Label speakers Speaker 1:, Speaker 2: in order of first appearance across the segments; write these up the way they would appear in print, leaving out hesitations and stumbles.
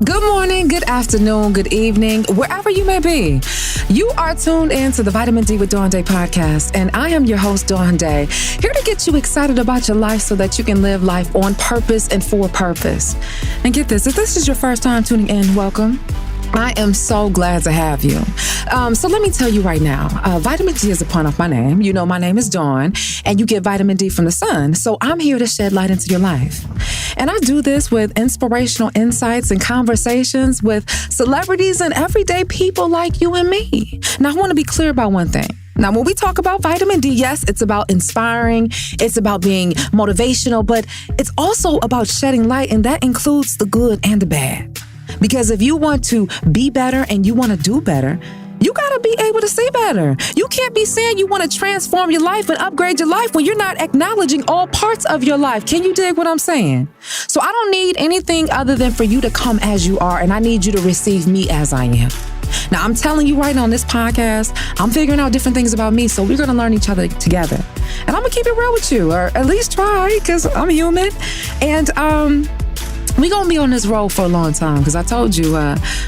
Speaker 1: Good morning, good afternoon, good evening, wherever you may be. You are tuned in to the Vitamin D with Dawn Dai podcast, and I am your host, Dawn Dai, here to get you excited about your life so that you can live life on purpose and for purpose. And get this, if this is your first time tuning in, welcome. I am so glad to have you. So let me tell you right now, vitamin D is a pun of my name. You know, my name is Dawn, and you get vitamin D from the sun. So I'm here to shed light into your life. And I do this with inspirational insights and conversations with celebrities and everyday people like you and me. Now, I want to be clear about one thing. Now, when we talk about vitamin D, yes, it's about inspiring, it's about being motivational, but it's also about shedding light, and that includes the good and the bad. Because if you want to be better and you want to do better, you got to be able to see better. You can't be saying you want to transform your life and upgrade your life when you're not acknowledging all parts of your life. Can you dig what I'm saying? So I don't need anything other than for you to come as you are, and I need you to receive me as I am. Now, I'm telling you right now on this podcast, I'm figuring out different things about me, so we're going to learn each other together. And I'm going to keep it real with you, or at least try, because I'm human. And we're going to be on this road for a long time, because I told you,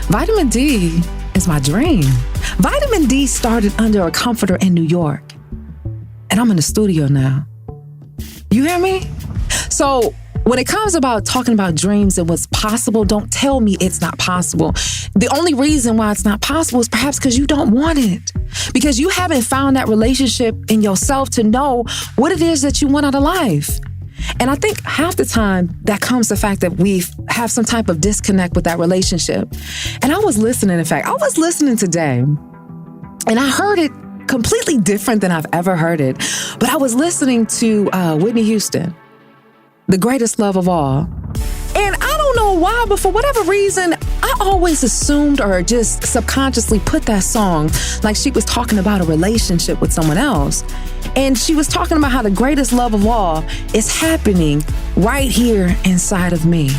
Speaker 1: vitamin D is my dream. Vitamin D started under a comforter in New York, and I'm in the studio now. You hear me? So when it comes about talking about dreams and what's possible, don't tell me it's not possible. The only reason why it's not possible is perhaps because you don't want it, because you haven't found that relationship in yourself to know what it is that you want out of life. And I think half the time that comes the fact that we have some type of disconnect with that relationship. And I was listening today, and I heard it completely different than I've ever heard it. But I was listening to Whitney Houston, The Greatest Love of All. And I don't know why, but for whatever reason, I always assumed or just subconsciously put that song like she was talking about a relationship with someone else. And she was talking about how the greatest love of all is happening right here inside of me.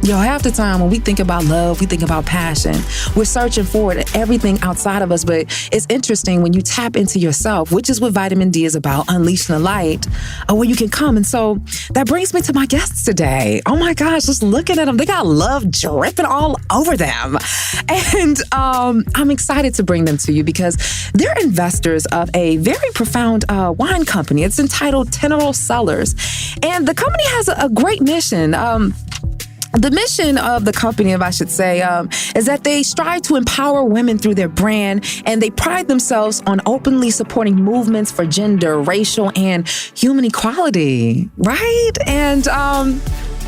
Speaker 1: Yo, half the time when we think about love, we think about passion. We're searching for it in everything outside of us, but it's interesting when you tap into yourself, which is what vitamin D is about, unleashing the light where you can come. And so that brings me to my guests today. Oh my gosh, just looking at them, they got love dripping all over them. And I'm excited to bring them to you because they're investors of a very profound wine company. It's entitled Teneral Cellars. And the company has a great mission. The mission of the company, if I should say, is that they strive to empower women through their brand, and they pride themselves on openly supporting movements for gender, racial, and human equality, right? And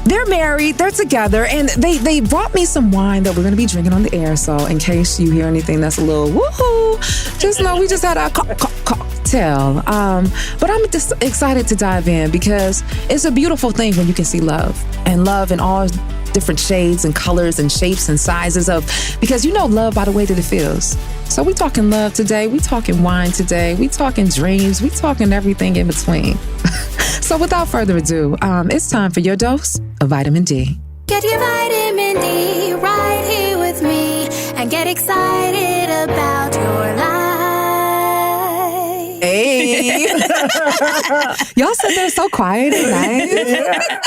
Speaker 1: they're married, they're together, and they brought me some wine that we're going to be drinking on the air. So in case you hear anything that's a little woohoo, just know we just had a cocktail. But I'm just excited to dive in because it's a beautiful thing when you can see love in all different shades and colors and shapes and sizes because you know love by the way that it feels. So we talking love today, we talking wine today, we talking dreams, we talking everything in between. So without further ado, it's time for your dose of vitamin D.
Speaker 2: Get your vitamin D right here with me and get excited about your life.
Speaker 1: Hey. Y'all sit there so quiet and nice.
Speaker 3: Yeah.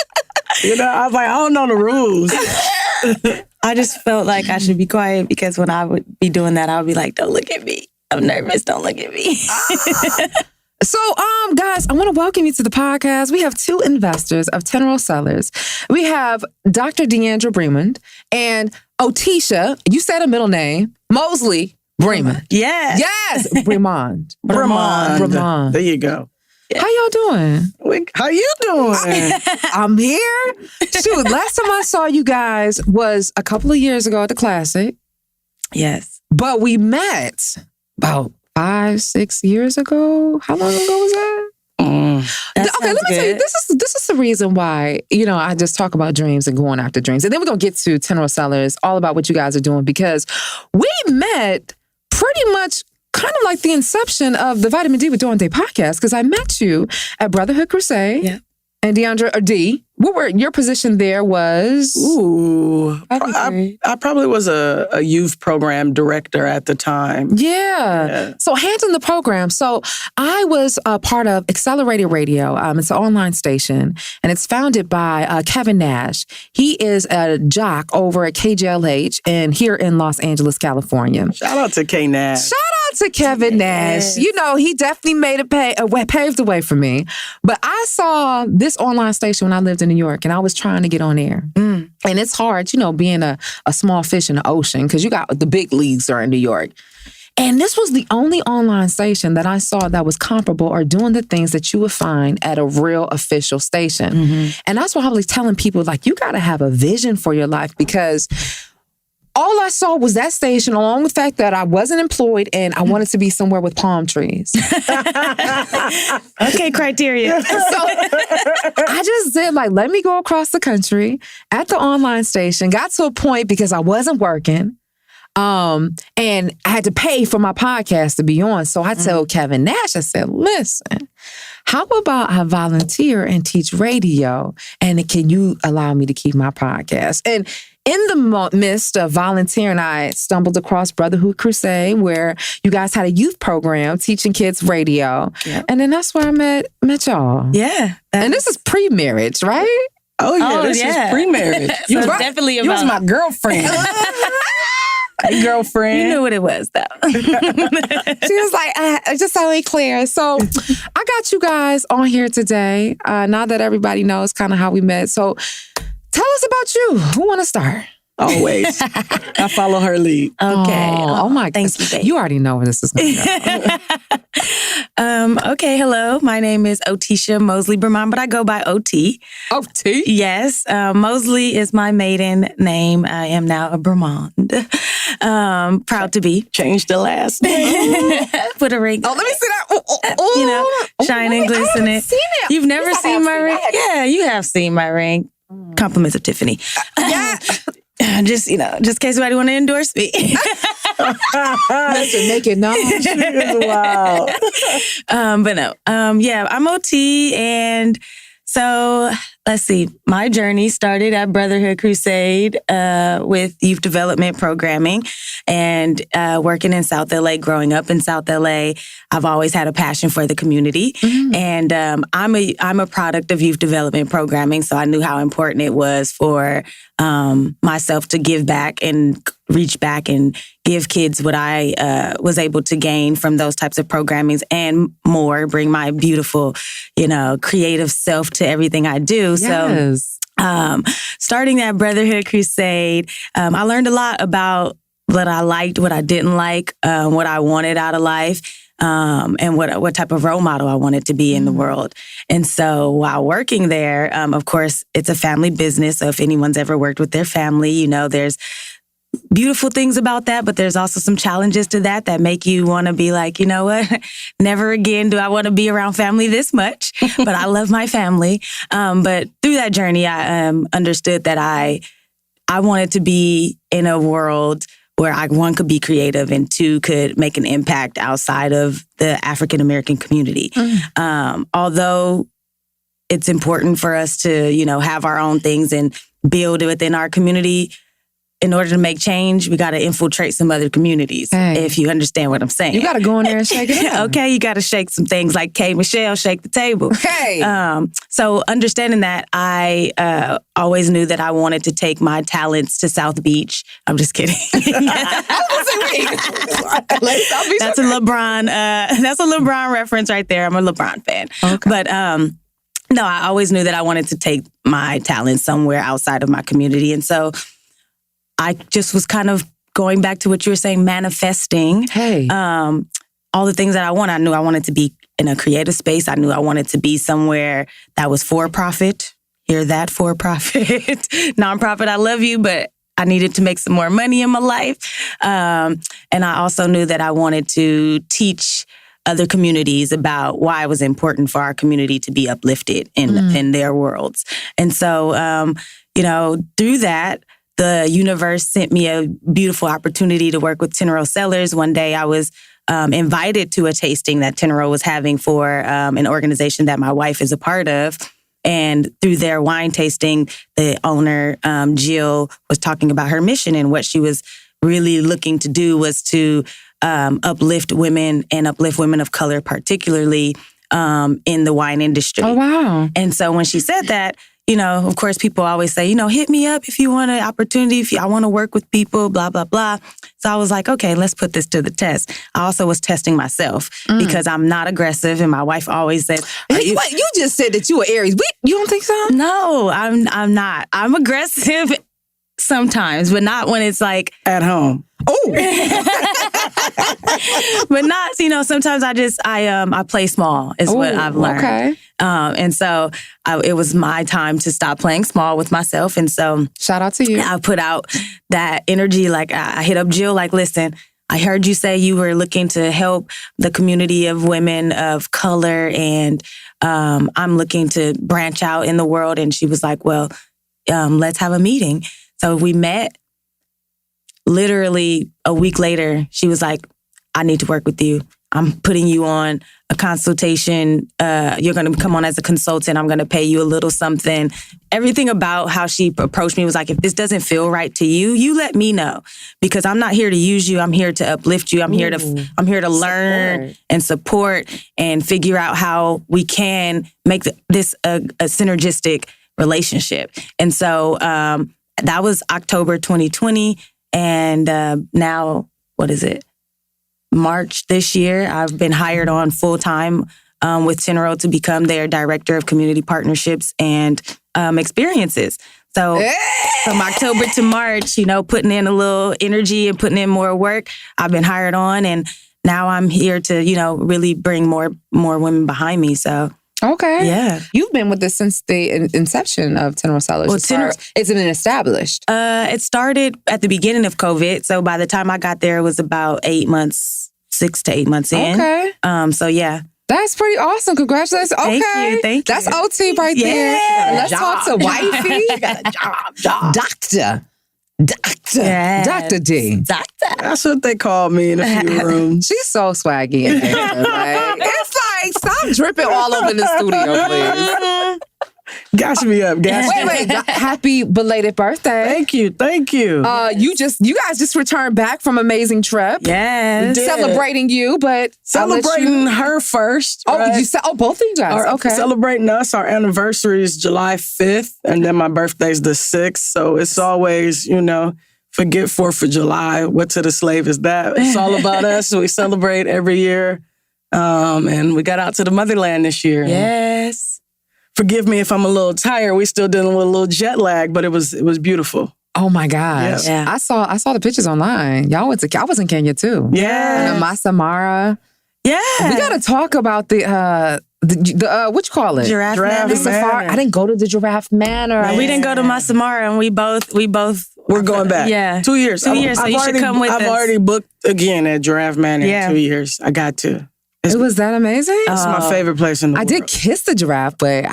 Speaker 3: You know, I was like, I don't know the rules. I just felt like I should be quiet because when I would be doing that, I would be like, don't look at me. I'm nervous. Don't look at me.
Speaker 1: So, guys, I want to welcome you to the podcast. We have two investors of Teneral Cellars. We have Dr. Diandra Bremond and Otesha, you said a middle name, Mosley Bremond.
Speaker 3: Yes.
Speaker 1: Bremond.
Speaker 3: Bremond. There you go.
Speaker 1: How y'all doing?
Speaker 3: How you doing?
Speaker 1: I'm here. Shoot, last time I saw you guys was a couple of years ago at the Classic.
Speaker 3: Yes.
Speaker 1: But we met about 5-6 years ago. How long ago was that? Okay, let me tell you, this is the reason why, I just talk about dreams and going after dreams. And then we're going to get to Teneral Cellars, all about what you guys are doing, because we met pretty much kind of like the inception of the Vitamin D with Dawn Dai podcast, because I met you at Brotherhood Crusade.
Speaker 3: Yeah.
Speaker 1: And Diandra, or D, what were your position there was?
Speaker 4: Ooh, I probably was a youth program director at the time.
Speaker 1: Yeah. So handling the program. So I was a part of Accelerated Radio. It's an online station, and it's founded by Kevin Nash. He is a jock over at KGLH and here in Los Angeles, California.
Speaker 4: Shout out to K Nash.
Speaker 1: Shout out to Kevin Nash. You know, he definitely made it paved the way for me. But I saw this online station when I lived in New York, and I was trying to get on air. And it's hard, being a small fish in the ocean, because you got the big leagues are in New York. And this was the only online station that I saw that was comparable or doing the things that you would find at a real official station. And that's why I was telling people, like, you got to have a vision for your life, because all I saw was that station, along with the fact that I wasn't employed and I wanted to be somewhere with palm trees.
Speaker 3: Okay, criteria.
Speaker 1: So I just said, let me go across the country at the online station. Got to a point because I wasn't working. And I had to pay for my podcast to be on. So I told Kevin Nash, I said, listen, how about I volunteer and teach radio? And can you allow me to keep my podcast? And in the midst of volunteering, I stumbled across Brotherhood Crusade, where you guys had a youth program teaching kids radio. Yep. And then that's where I met y'all.
Speaker 3: Yeah.
Speaker 1: And this is pre-marriage, right?
Speaker 4: Oh, yeah. This is pre-marriage.
Speaker 3: So it's definitely about...
Speaker 4: You was my girlfriend. Hey, girlfriend.
Speaker 3: You knew what it was, though.
Speaker 1: She was like, just so clear. So I got you guys on here today. Now that everybody knows kind of how we met. So tell us about you. Who want to start?
Speaker 4: Always. I follow her lead.
Speaker 3: Okay.
Speaker 1: Oh my
Speaker 3: Thank you, babe.
Speaker 1: You already know where this is going to
Speaker 3: go. Okay, hello. My name is Otesha Bremond, but I go by OT.
Speaker 1: OT?
Speaker 3: Yes. Mosley is my maiden name. I am now a Bremond. Proud to be.
Speaker 4: Change the last name.
Speaker 3: Put a ring.
Speaker 1: Oh, let me see that.
Speaker 3: Shining, glistening.
Speaker 1: I haven't seen it.
Speaker 3: You've never seen my ring? Yeah, you have seen my ring. Compliments of Tiffany.
Speaker 1: Yeah.
Speaker 3: Just in case somebody want to endorse me.
Speaker 1: Listen, make it known.
Speaker 4: Wow.
Speaker 3: But no. I'm OT. And so let's see. My journey started at Brotherhood Crusade with youth development programming and working in South LA. Growing up in South LA, I've always had a passion for the community. And I'm a product of youth development programming, so I knew how important it was for myself to give back and reach back and give kids what I was able to gain from those types of programmings and more, bring my beautiful, creative self to everything I do.
Speaker 1: Yes.
Speaker 3: So starting at Brotherhood Crusade, I learned a lot about what I liked, what I didn't like, what I wanted out of life, and what type of role model I wanted to be in the world. And so while working there, of course, it's a family business. So if anyone's ever worked with their family, there's beautiful things about that, but there's also some challenges to that make you want to be like, you know what? Never again do I want to be around family this much, but I love my family. But through that journey, I understood that I wanted to be in a world where one could be creative and two could make an impact outside of the African American community. Although it's important for us to, have our own things and build within our community, in order to make change, we got to infiltrate some other communities, if you understand what I'm saying.
Speaker 1: You got to go in there and shake it up.
Speaker 3: Okay, you got to shake some things like Michelle, shake the table.
Speaker 1: Hey.
Speaker 3: So understanding that, I always knew that I wanted to take my talents to South Beach. I'm just kidding. That's a LeBron. That's a LeBron reference right there. I'm a LeBron fan. Okay. But no, I always knew that I wanted to take my talents somewhere outside of my community, and so I just was kind of going back to what you were saying, manifesting.
Speaker 1: Hey.
Speaker 3: All the things that I want. I knew I wanted to be in a creative space. I knew I wanted to be somewhere that was for-profit. Hear that, for-profit. Nonprofit, I love you, but I needed to make some more money in my life. And I also knew that I wanted to teach other communities about why it was important for our community to be uplifted in their worlds. And so, through that, the universe sent me a beautiful opportunity to work with Teneral Cellars. One day I was invited to a tasting that Teneral was having for an organization that my wife is a part of. And through their wine tasting, the owner, Jill, was talking about her mission, and what she was really looking to do was to uplift women and uplift women of color, particularly in the wine industry.
Speaker 1: Oh, wow.
Speaker 3: And so when she said that, you know, of course, people always say, you know, hit me up if you want an opportunity, I want to work with people, blah, blah, blah. So I was like, okay, let's put this to the test. I also was testing myself because I'm not aggressive. And my wife always says,
Speaker 1: You just said that you were Aries. You don't think so?
Speaker 3: no, I'm not. I'm aggressive sometimes, but not when it's like
Speaker 4: At home.
Speaker 3: but not, you know, sometimes I play small is what I've learned.
Speaker 1: Okay.
Speaker 3: And so it was my time to stop playing small with myself. And so
Speaker 1: Shout out to you.
Speaker 3: I put out that energy. Like I hit up Jill, like, listen, I heard you say you were looking to help the community of women of color, and I'm looking to branch out in the world. And she was like, well, let's have a meeting. So we met. Literally a week later, she was like, I need to work with you. I'm putting you on a consultation. You're going to come on as a consultant. I'm going to pay you a little something. Everything about how she approached me was like, if this doesn't feel right to you, you let me know, because I'm not here to use you. I'm here to uplift you. I'm here to learn and support and figure out how we can make this a synergistic relationship. And so that was October 2020. And now, what is it? March this year, I've been hired on full time with Teneral to become their director of community partnerships and experiences. So from October to March, you know, putting in a little energy and putting in more work, I've been hired on, and now I'm here to, you know, really bring more women behind me. So.
Speaker 1: Okay.
Speaker 3: Yeah.
Speaker 1: You've been with this since the inception of Teneral Cellars.
Speaker 3: Well,
Speaker 1: it's been established.
Speaker 3: It started at the beginning of COVID. So by the time I got there, it was about 8 months, 6 to 8 months in.
Speaker 1: Okay.
Speaker 3: So yeah.
Speaker 1: That's pretty awesome. Congratulations. Okay.
Speaker 3: Thank you.
Speaker 1: That's OT right there. Let's talk to wifey.
Speaker 5: You got a job. Doctor.
Speaker 3: Yes.
Speaker 1: Dr. D.
Speaker 3: Doctor.
Speaker 4: That's what they called me in a few rooms.
Speaker 1: She's so swaggy in there. Like, it's like, stop dripping all over the studio, please.
Speaker 4: Gas me up.
Speaker 1: Wait. Happy belated birthday.
Speaker 4: Thank you.
Speaker 1: You guys just returned back from amazing trip.
Speaker 3: Yes.
Speaker 4: did.
Speaker 1: Celebrating you, but
Speaker 4: Celebrating her first.
Speaker 1: Oh,
Speaker 4: right?
Speaker 1: both of you guys. Okay.
Speaker 4: Celebrating us. Our anniversary is July 5th, and then my birthday's the 6th. So it's always, you know, forget 4th of July. What to the slave is that? It's all about us. We celebrate every year. And we got out to the motherland this year.
Speaker 3: Yes.
Speaker 4: Forgive me if I'm a little tired. We still dealing with a little jet lag, but it was beautiful.
Speaker 1: Oh my gosh.
Speaker 3: Yeah.
Speaker 1: I saw the pictures online. I was in Kenya too.
Speaker 4: Yeah.
Speaker 1: And Masamara.
Speaker 3: Yeah.
Speaker 1: We gotta talk about the what you call it?
Speaker 3: Giraffe
Speaker 4: Giraffe
Speaker 3: Manor.
Speaker 1: The safari. I didn't go to the Giraffe Manor.
Speaker 3: We didn't go to Masamara, and we both.
Speaker 4: We're going back.
Speaker 3: Yeah.
Speaker 4: 2 years.
Speaker 3: 2 years. So you should come with us.
Speaker 4: I've already booked again at Giraffe Manor in 2 years. I got to.
Speaker 1: Was that amazing?
Speaker 4: It's my favorite place in the world.
Speaker 1: I did kiss the giraffe, but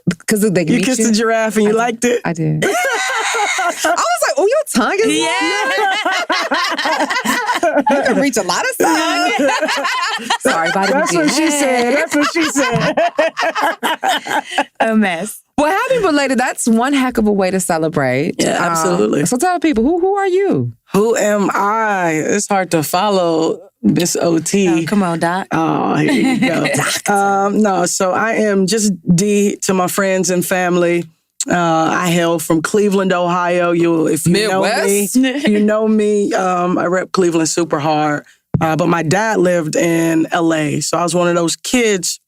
Speaker 1: because they
Speaker 4: You kissed the giraffe and you liked it?
Speaker 1: I did. I was like, oh, your tongue is long. You can reach a lot of stuff. Sorry,
Speaker 4: That's what she said.
Speaker 3: A mess.
Speaker 1: Well, happy belated. That's one heck of a way to celebrate.
Speaker 4: Yeah, absolutely.
Speaker 1: So tell people, who are you?
Speaker 4: Who am I? It's hard to follow Miss OT.
Speaker 3: Oh, come on, Doc.
Speaker 4: Oh, here you go. No, so I am just D to my friends and family. I hail from Cleveland, Ohio. If you
Speaker 1: Midwest?
Speaker 4: know me, you know me. I rep Cleveland super hard. But my dad lived in LA. So I was one of those kids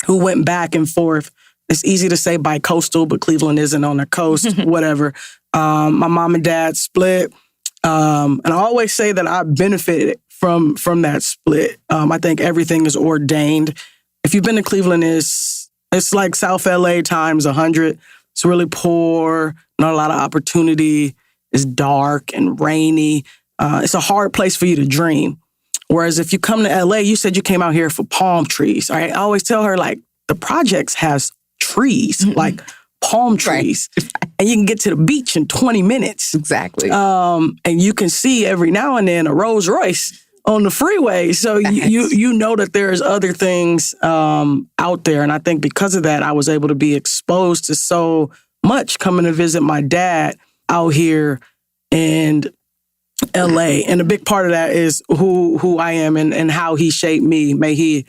Speaker 4: who went back and forth. It's easy to say bi-coastal, but Cleveland isn't on the coast, whatever. My mom and dad split. And I always say that I benefited from that split. I think everything is ordained. If you've been to Cleveland, it's like South LA times 100. It's really poor, not a lot of opportunity. It's dark and rainy. It's a hard place for you to dream. Whereas if you come to LA, you said you came out here for palm trees. Right? I always tell her, like, the projects has trees, like palm trees. Right. And you can get to the beach in 20 minutes.
Speaker 1: Exactly.
Speaker 4: And you can see every now and then a Rolls Royce on the freeway. So you know that there's other things out there. And I think because of that, I was able to be exposed to so much coming to visit my dad out here in LA. And a big part of that is who I am and how he shaped me. May he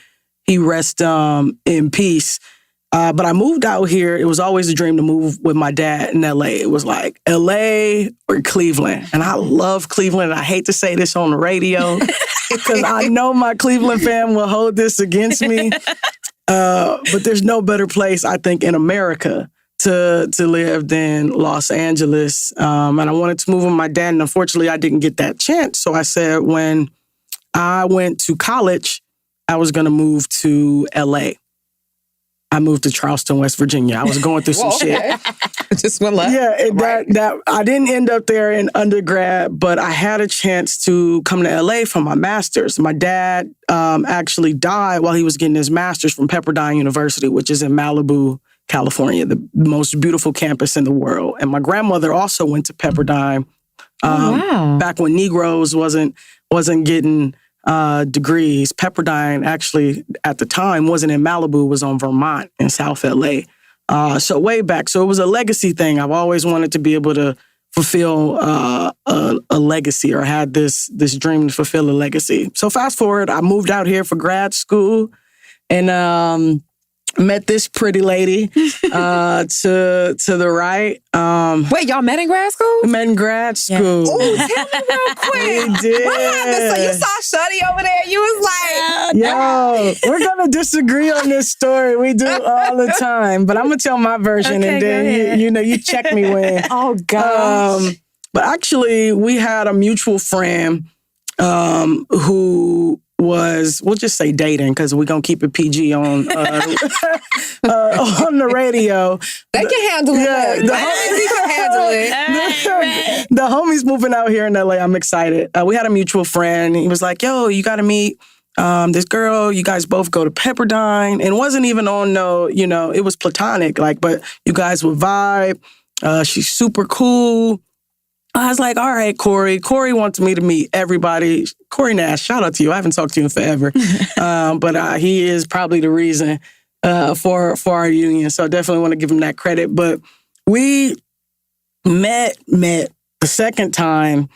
Speaker 4: rest in peace. But I moved out here. It was always a dream to move with my dad in LA. It was like LA or Cleveland. And I love Cleveland. I hate to say this on the radio because I know my Cleveland fam will hold this against me. But there's no better place, I think, in America to live than Los Angeles. And I wanted to move with my dad. And unfortunately, I didn't get that chance. So I said when I went to college, I was going to move to LA. I moved to Charleston, West Virginia. I was going through some shit.
Speaker 1: Just went left.
Speaker 4: Yeah, that I didn't end up there in undergrad, but I had a chance to come to LA for my master's. My dad actually died while he was getting his master's from Pepperdine University, which is in Malibu, California, the most beautiful campus in the world. And my grandmother also went to Pepperdine back when Negroes wasn't getting degrees. Pepperdine actually at the time wasn't in Malibu, was on Vermont in South LA. So way back. So it was a legacy thing. I've always wanted to be able to fulfill a legacy, or had this dream to fulfill a legacy. So fast forward, I moved out here for grad school and met this pretty lady to the right.
Speaker 1: Wait, y'all met in grad school?
Speaker 4: We met in grad school.
Speaker 1: Ooh, tell me real quick.
Speaker 4: We did.
Speaker 1: What happened? So you saw Shuddy over there, you was like...
Speaker 4: Yo, we're going to disagree on this story. We do all the time. But I'm going to tell my version,
Speaker 3: Okay,
Speaker 4: and then you check me when.
Speaker 1: Oh, gosh.
Speaker 4: But actually, we had a mutual friend who was, we'll just say dating, because we're going to keep it PG on the radio.
Speaker 1: They can handle it. The homies can handle it.
Speaker 4: The homies moving out here in LA, I'm excited. We had a mutual friend. He was like, yo, you got to meet this girl. You guys both go to Pepperdine. And it wasn't even on it was platonic, but you guys would vibe. She's super cool. I was like, all right, Corey. Corey wants me to meet everybody. Corey Nash, shout out to you. I haven't talked to you in forever. But he is probably the reason for our union. So I definitely want to give him that credit. But we met the second time,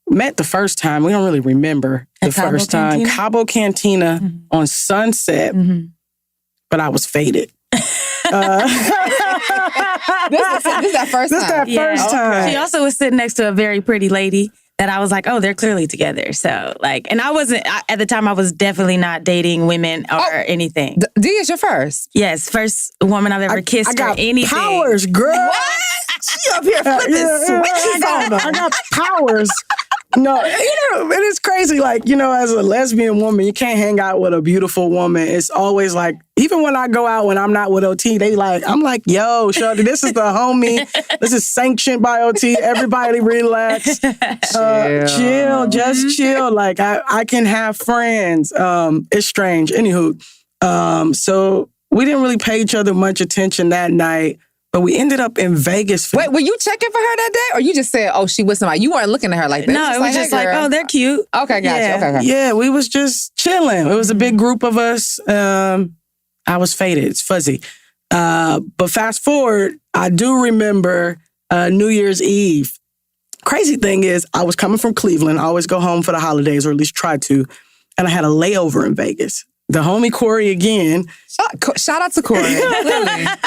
Speaker 4: met the first time. We don't really remember the first time. Cabo Cantina on Sunset. Mm-hmm. But I was faded.
Speaker 1: This is that first time.
Speaker 4: This that first time.
Speaker 3: She also was sitting next to a very pretty lady that I was like, oh, they're clearly together. So and I wasn't, at the time I was definitely not dating women or anything.
Speaker 1: D is your first?
Speaker 3: Yes, first woman I've ever kissed or anything.
Speaker 4: Powers, girl.
Speaker 1: What? She up here flipping switches on them.
Speaker 4: I got powers. No, it is crazy. As a lesbian woman, you can't hang out with a beautiful woman. It's always even when I go out when I'm not with OT, I'm like, yo, shorty, this is the homie. This is sanctioned by OT. Everybody relax. Chill, just chill. I can have friends. It's strange. Anywho, so we didn't really pay each other much attention that night. But we ended up in Vegas.
Speaker 1: Wait, were you checking for her that day? Or you just said, oh, she with somebody? You weren't looking at her like that.
Speaker 3: No, it was just hey, oh, they're cute.
Speaker 1: Okay, gotcha. Okay.
Speaker 4: Yeah, we was just chilling. It was a big group of us. I was faded. It's fuzzy. But fast forward, I do remember New Year's Eve. Crazy thing is, I was coming from Cleveland. I always go home for the holidays, or at least try to. And I had a layover in Vegas. The homie Corey again.
Speaker 1: Shout out to Corey.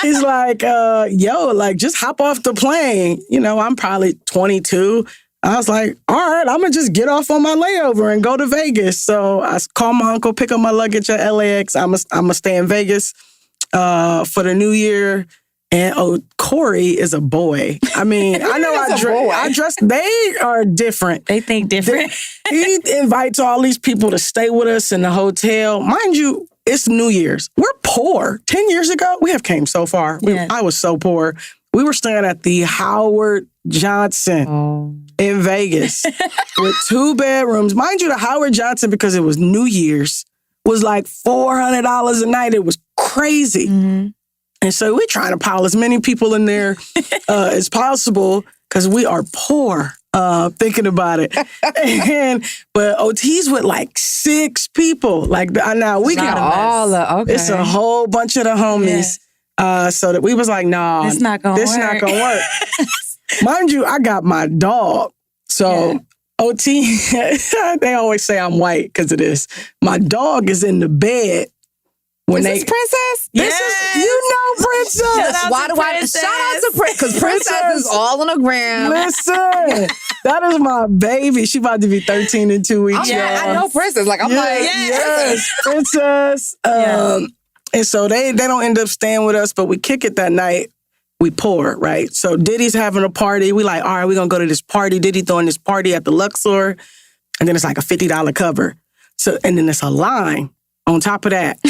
Speaker 4: He's like, yo, just hop off the plane. I'm probably 22. I was like, all right, I'm going to just get off on my layover and go to Vegas. So I called my uncle, pick up my luggage at LAX. I'm going to stay in Vegas for the new year. And Corey is a boy. I mean, I know I dress. They are different.
Speaker 3: They think different.
Speaker 4: He invites all these people to stay with us in the hotel. Mind you, it's New Year's. We're poor. 10 years ago, we have came so far. I was so poor. We were staying at the Howard Johnson in Vegas with 2 bedrooms. Mind you, the Howard Johnson, because it was New Year's, was like $400 a night. It was crazy. Mm-hmm. And so we're trying to pile as many people in there as possible because we are poor. thinking about it. But OT's with like 6 people. Like now we
Speaker 1: Not
Speaker 4: can
Speaker 1: all okay.
Speaker 4: It's a whole bunch of the homies. So that we was like, nah,
Speaker 3: It's not gonna
Speaker 4: this
Speaker 3: work.
Speaker 4: not gonna work. Mind you, I got my dog. So OT, they always say I'm white because of this. My dog is in the bed. When
Speaker 1: Is this Princess?
Speaker 4: This is, you know, Princess.
Speaker 1: Why do I shout out to Princess? Because Princess is all on the gram.
Speaker 4: Listen, that is my baby. She about to be 13 in 2 weeks.
Speaker 1: Yeah, I know Princess. Like I'm
Speaker 4: Yes, Princess. And so they don't end up staying with us, but we kick it that night. We pour, right? So Diddy's having a party. We like, all right, we're going to go to this party. Diddy throwing this party at the Luxor. And then it's like a $50 cover. So, and then it's a line on top of that.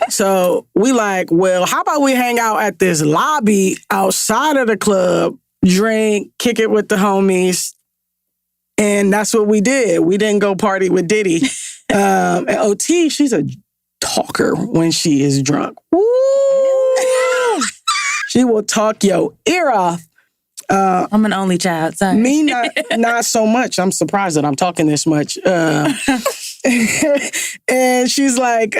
Speaker 4: So we like, well, how about we hang out at this lobby outside of the club, drink, kick it with the homies. And that's what we did. We didn't go party with Diddy. And OT, she's a talker when she is drunk. Woo! She will talk your ear off.
Speaker 3: I'm an only child. Sorry.
Speaker 4: Me, not so much. I'm surprised that I'm talking this much. And she's like,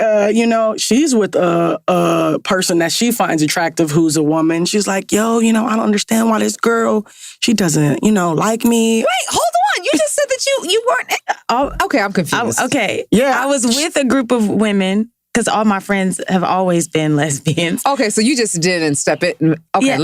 Speaker 4: she's with a person that she finds attractive who's a woman. She's like, yo, I don't understand why this girl, she doesn't, like me.
Speaker 1: Wait, hold on. You just said that you weren't. Oh, okay, I'm confused.
Speaker 3: Okay.
Speaker 4: Yeah.
Speaker 3: I was with a group of women because all my friends have always been lesbians.
Speaker 1: Okay, so you just didn't step it. Okay,
Speaker 3: Yeah,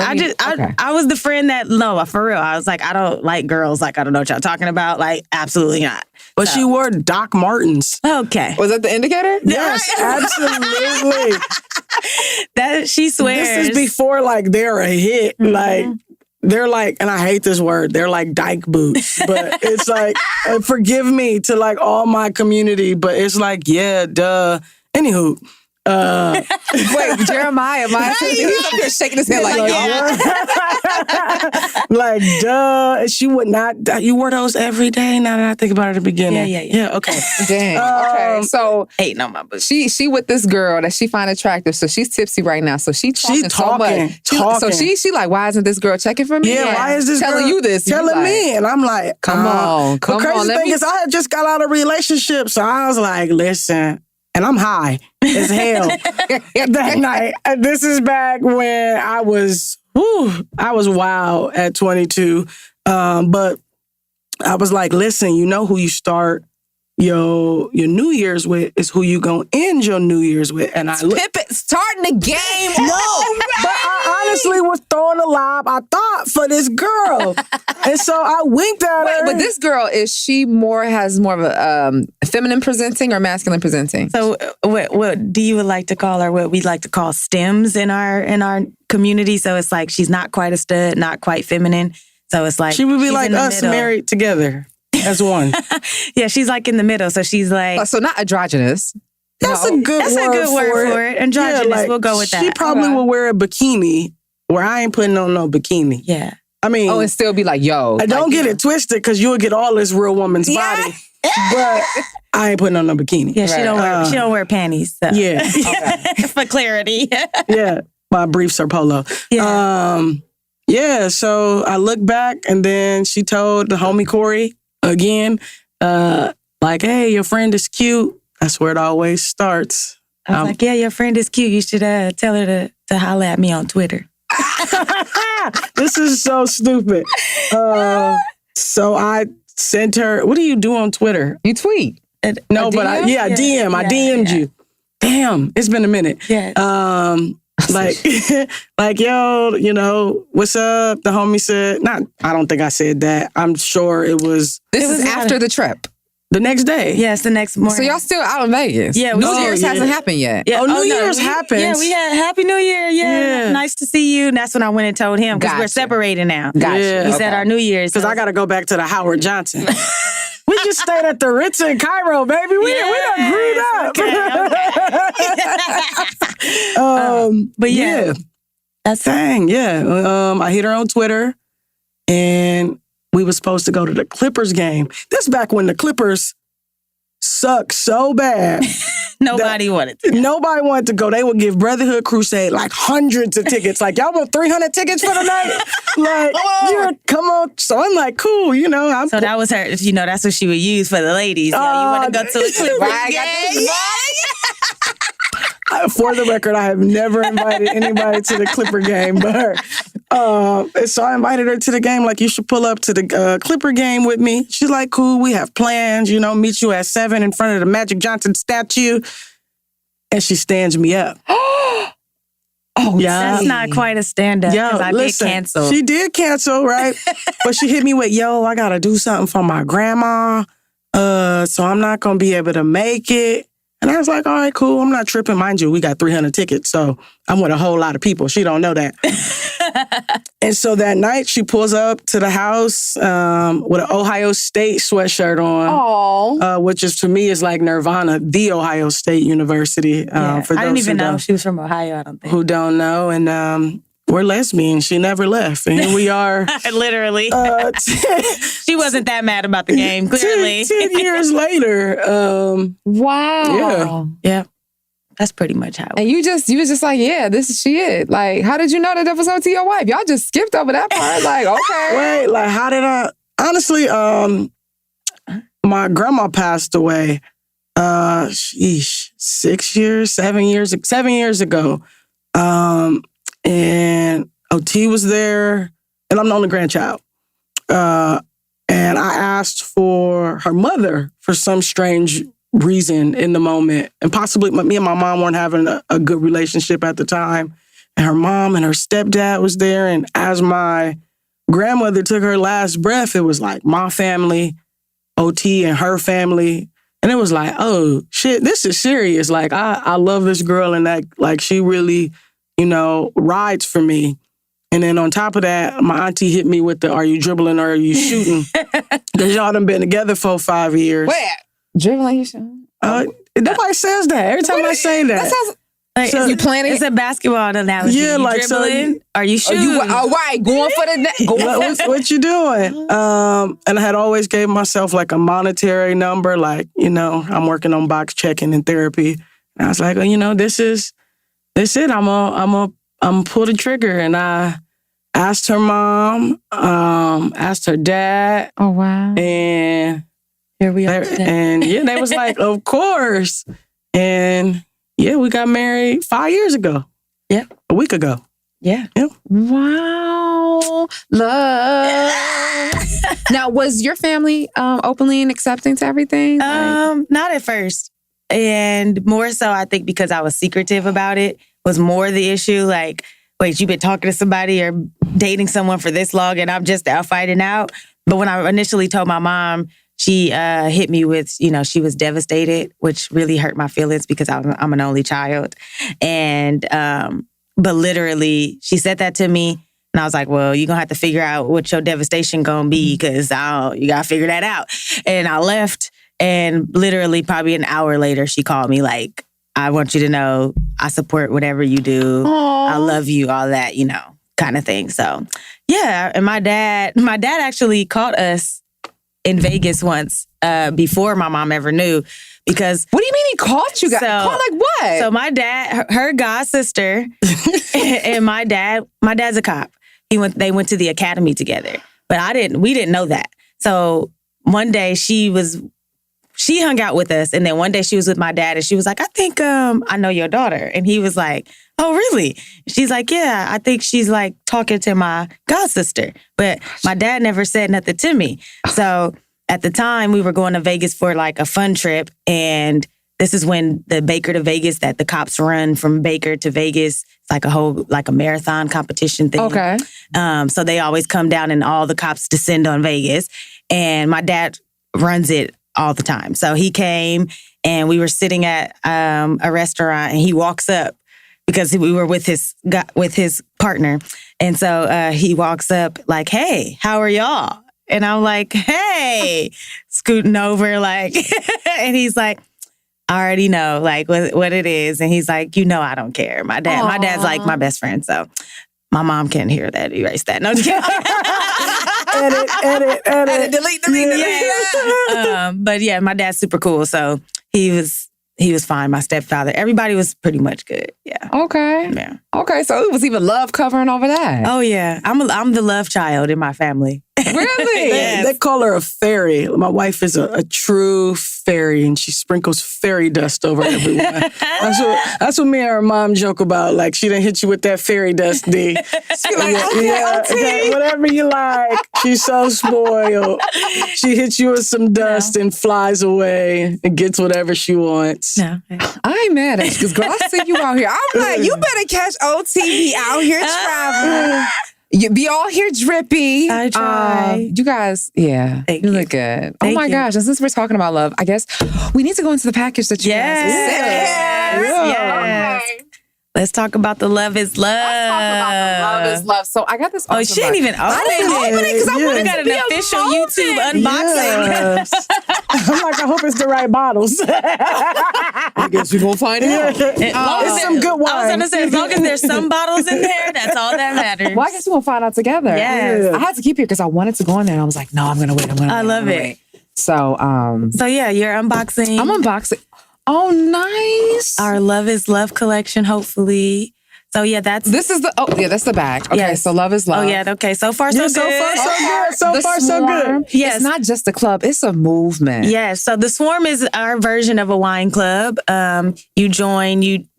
Speaker 3: I was the friend that, no, for real. I was like, I don't like girls. Like, I don't know what y'all talking about. Like, absolutely not.
Speaker 4: But she wore Doc Martens.
Speaker 3: Okay.
Speaker 1: Was that the indicator?
Speaker 4: Yes, absolutely.
Speaker 3: That she swears.
Speaker 4: This is before like they're a hit. Like they're like, and I hate this word, they're like dyke boots. But it's like, forgive me to like all my community, but it's like, yeah, duh. Anywho.
Speaker 1: Wait, Jeremiah, he's up here shaking his head like,
Speaker 4: like, duh. She would not, you wore those every day now that I think about it at the beginning.
Speaker 3: Yeah,
Speaker 4: okay.
Speaker 1: Dang. Okay, so
Speaker 3: hating on my boots.
Speaker 1: she with this girl that she find attractive, so she's tipsy right now. So she's talking so much. So she like, why isn't this girl checking for me?
Speaker 4: Yeah, why is this
Speaker 1: telling
Speaker 4: girl
Speaker 1: you this?
Speaker 4: telling me? And I'm like,
Speaker 1: come on.
Speaker 4: The crazy thing is I had just got out of a relationship, so I was like, listen. And I'm high as hell that night. And this is back when I was wild at 22. But I was like, listen, you know who you start your New Year's with is who you gonna end your New Year's with. And
Speaker 1: Pippin starting the game.
Speaker 4: But I honestly was throwing a lob, I thought, for this girl. And so I winked at her.
Speaker 1: But this girl, has more of a feminine presenting or masculine presenting?
Speaker 3: So what do you like to call her? What we like to call stems in our community. So it's like she's not quite a stud, not quite feminine. So it's like
Speaker 4: she would be like us
Speaker 3: middle.
Speaker 4: married together as one.
Speaker 3: Yeah, she's like in the middle. So she's like
Speaker 1: so not androgynous.
Speaker 4: That's a good word for it.
Speaker 3: Androgynous, yeah, like, we'll go with that.
Speaker 4: She probably will wear a bikini where I ain't putting on no bikini.
Speaker 3: Yeah.
Speaker 4: I mean,
Speaker 1: and still be like, yo.
Speaker 4: I don't get it twisted because you'll get all this real woman's body. But I ain't putting on no bikini.
Speaker 3: Yeah, she don't wear panties. So.
Speaker 4: Yeah.
Speaker 3: Okay. For clarity.
Speaker 4: Yeah. My briefs are polo.
Speaker 3: Yeah.
Speaker 4: So I look back and then she told the homie Corey again, like, hey, your friend is cute. That's where it always starts.
Speaker 3: I was like, yeah, your friend is cute. You should tell her to holler at me on Twitter.
Speaker 4: This is so stupid. So I sent her, what do you do on Twitter?
Speaker 1: You tweet.
Speaker 4: No, but I DM'd you. Damn, it's been a minute.
Speaker 3: Yeah.
Speaker 4: Like, yo, what's up? The homie said, I don't think I said that. I'm sure it was.
Speaker 1: This is after the trip.
Speaker 4: The next day.
Speaker 3: Yes, the next morning.
Speaker 1: So y'all still out in Vegas?
Speaker 3: Yeah.
Speaker 1: New Year's hasn't happened yet.
Speaker 3: Yeah.
Speaker 4: New Year's happens.
Speaker 3: Yeah, we had Happy New Year. Yeah. Nice to see you. And that's when I went and told him because we're separated now.
Speaker 4: Gotcha.
Speaker 3: He said our New Year's.
Speaker 4: Because I got to go back to the Howard Johnson. We just stayed at the Ritz in Cairo, baby. We done grew up.
Speaker 3: But yeah.
Speaker 4: That's dang, yeah. I hit her on Twitter and we were supposed to go to the Clippers game. This back when the Clippers sucked so bad
Speaker 3: Nobody wanted to.
Speaker 4: Nobody wanted to go. They would give Brotherhood Crusade like hundreds of tickets. Like, y'all want 300 tickets for the night? Like, come on. So I'm like, cool,
Speaker 3: So that was her, that's what she would use for the ladies. You want to go to a Clippers game?
Speaker 4: For the record, I have never invited anybody to the Clipper game, but so I invited her to the game. Like, you should pull up to the Clipper game with me. She's like, cool, we have plans, meet you at 7 in front of the Magic Johnson statue. And she stands me up.
Speaker 3: Oh, yeah. That's not quite a stand-up because I did cancel.
Speaker 4: She did cancel, right? But she hit me with, I got to do something for my grandma, so I'm not going to be able to make it. And I was like, all right, cool. I'm not tripping. Mind you, we got 300 tickets, so I'm with a whole lot of people. She don't know that. And so that night, she pulls up to the house with an Ohio State sweatshirt on, which is, to me, is like Nirvana, the Ohio State University. For those
Speaker 3: I didn't even know she was from Ohio, I don't think.
Speaker 4: Who don't know. And we're lesbians. She never left. And here we are.
Speaker 3: Literally. She wasn't that mad about the game, clearly.
Speaker 4: 10 years later.
Speaker 1: Wow.
Speaker 3: Yeah. That's pretty much how.
Speaker 1: And you was just like, this is she it. Like, how did you know that was on to your wife? Y'all just skipped over that part. Like, okay.
Speaker 4: Wait, like, how did I? Honestly, my grandma passed away. 7 years ago. And OT was there, and I'm the only grandchild. And I asked for her mother for some strange reason in the moment. And possibly me and my mom weren't having a good relationship at the time. And her mom and her stepdad was there. And as my grandmother took her last breath, it was like my family, OT and her family. And it was like, oh, shit, this is serious. Like, I love this girl, and that, like, she really, rides for me. And then on top of that, my auntie hit me with the, are you dribbling or are you shooting? Because y'all done been together for 5 years.
Speaker 1: Where? Dribbling, you shooting?
Speaker 4: Nobody says that. Every time I say that.
Speaker 1: Sounds like, you playing it?
Speaker 3: It's a basketball analogy.
Speaker 4: Yeah,
Speaker 3: you
Speaker 4: like,
Speaker 3: dribbling? Are you shooting?
Speaker 1: All right, going for the net.
Speaker 4: What you doing? And I had always gave myself like a monetary number, like, I'm working on box checking and therapy. And I was like, this is it. I'm pull the trigger. And I asked her mom, asked her dad.
Speaker 1: Oh, wow.
Speaker 3: And here we are.
Speaker 4: And they was like, of course. And we got married 5 years ago.
Speaker 3: Yeah.
Speaker 4: A week ago.
Speaker 3: Yeah.
Speaker 1: Wow. Love. Now, was your family openly and accepting to everything?
Speaker 3: Not at first. And more so, I think, because I was secretive about it, was more the issue. Like, wait, you've been talking to somebody or dating someone for this long and I'm just out fighting out. But when I initially told my mom, she hit me with, she was devastated, which really hurt my feelings because I'm an only child. And, but literally, she said that to me. And I was like, well, you're going to have to figure out what your devastation going to be because you got to figure that out. And I left. And literally probably an hour later, she called me like, I want you to know I support whatever you do. Aww. I love you, all that, kind of thing. So, yeah. And my dad actually caught us in Vegas once before my mom ever knew. Because
Speaker 1: what do you mean he caught you guys? Caught like what?
Speaker 3: So my dad, her god sister, and my dad's a cop. They went to the academy together, but we didn't know that. So one day she hung out with us, and then one day she was with my dad, and she was like, I think I know your daughter. And he was like, oh, really? She's like, yeah, I think she's like talking to my god sister. But my dad never said nothing to me. So at the time, we were going to Vegas for like a fun trip, and this is when the Baker to Vegas, that the cops run from Baker to Vegas. It's like a marathon competition thing.
Speaker 1: Okay.
Speaker 3: So they always come down and all the cops descend on Vegas. And my dad runs it all the time. So he came and we were sitting at a restaurant, and he walks up because we were with his partner. And so he walks up like, hey, how are y'all? And I'm like, hey, scooting over like, and he's like, I already know like what it is. And he's like, I don't care. My dad's like my best friend. So my mom can't hear that. Erase that. No, just kidding.
Speaker 1: edit.
Speaker 3: Delete. Yeah. But yeah, my dad's super cool. So he was he was fine. My stepfather, everybody was pretty much good. Yeah.
Speaker 1: Okay.
Speaker 3: Yeah.
Speaker 1: Okay, so it was even love covering over that.
Speaker 3: Oh yeah, I'm the love child in my family.
Speaker 1: Really?
Speaker 3: Yes.
Speaker 4: They call her a fairy. My wife is a true fairy, and she sprinkles fairy dust over everyone. That's what me and her mom joke about. Like, she done hit you with that fairy dust, D.
Speaker 1: She like, okay,
Speaker 4: whatever you like. She's so spoiled. She hits you with some dust and flies away and gets whatever she wants.
Speaker 3: No.
Speaker 1: I ain't mad at you because, girl, I see you out here. I'm like, you better catch OTV out here traveling. You be all here drippy.
Speaker 3: I try.
Speaker 1: You guys, yeah.
Speaker 3: Thank
Speaker 1: you
Speaker 3: you.
Speaker 1: look good.
Speaker 3: Thank
Speaker 1: oh my
Speaker 3: you.
Speaker 1: gosh. And since we're talking about love, I guess we need to go into the package that you guys sent.
Speaker 3: Yes.
Speaker 1: Okay.
Speaker 3: Let's talk about the love is love.
Speaker 1: Let's talk about the love is love. So I got this.
Speaker 3: Oh,
Speaker 1: awesome
Speaker 3: she didn't even open
Speaker 1: I didn't open it because I wanted
Speaker 3: We got
Speaker 1: to
Speaker 3: an
Speaker 1: be
Speaker 3: official
Speaker 1: a
Speaker 3: YouTube
Speaker 1: moment.
Speaker 3: unboxing.
Speaker 4: Yes. I'm like, I hope it's the right bottles.
Speaker 5: I guess we're going to find out.
Speaker 4: It's some good wine.
Speaker 3: I was going to say, as long as there's some bottles in there, that's all that matters.
Speaker 1: Well, I guess we'll find out together.
Speaker 3: Yes.
Speaker 1: I had to keep here because I wanted to go in there. And I was like, no, I'm going to wait.
Speaker 3: I love it.
Speaker 1: Wait. So,
Speaker 3: So yeah, you're unboxing
Speaker 1: I'm unboxing. Oh, nice.
Speaker 3: our Love is Love collection, hopefully. So yeah, that's
Speaker 1: This is that's the bag. Okay,
Speaker 3: Yes.
Speaker 1: so love is love.
Speaker 3: Oh yeah, okay. So far, so
Speaker 4: Yeah,
Speaker 3: good.
Speaker 4: so far, so good. So
Speaker 1: The
Speaker 4: far, so good.
Speaker 1: Swarm,
Speaker 3: Yes.
Speaker 1: It's not just a club, it's a movement.
Speaker 3: Yes. So the Swarm is our version of a wine club. You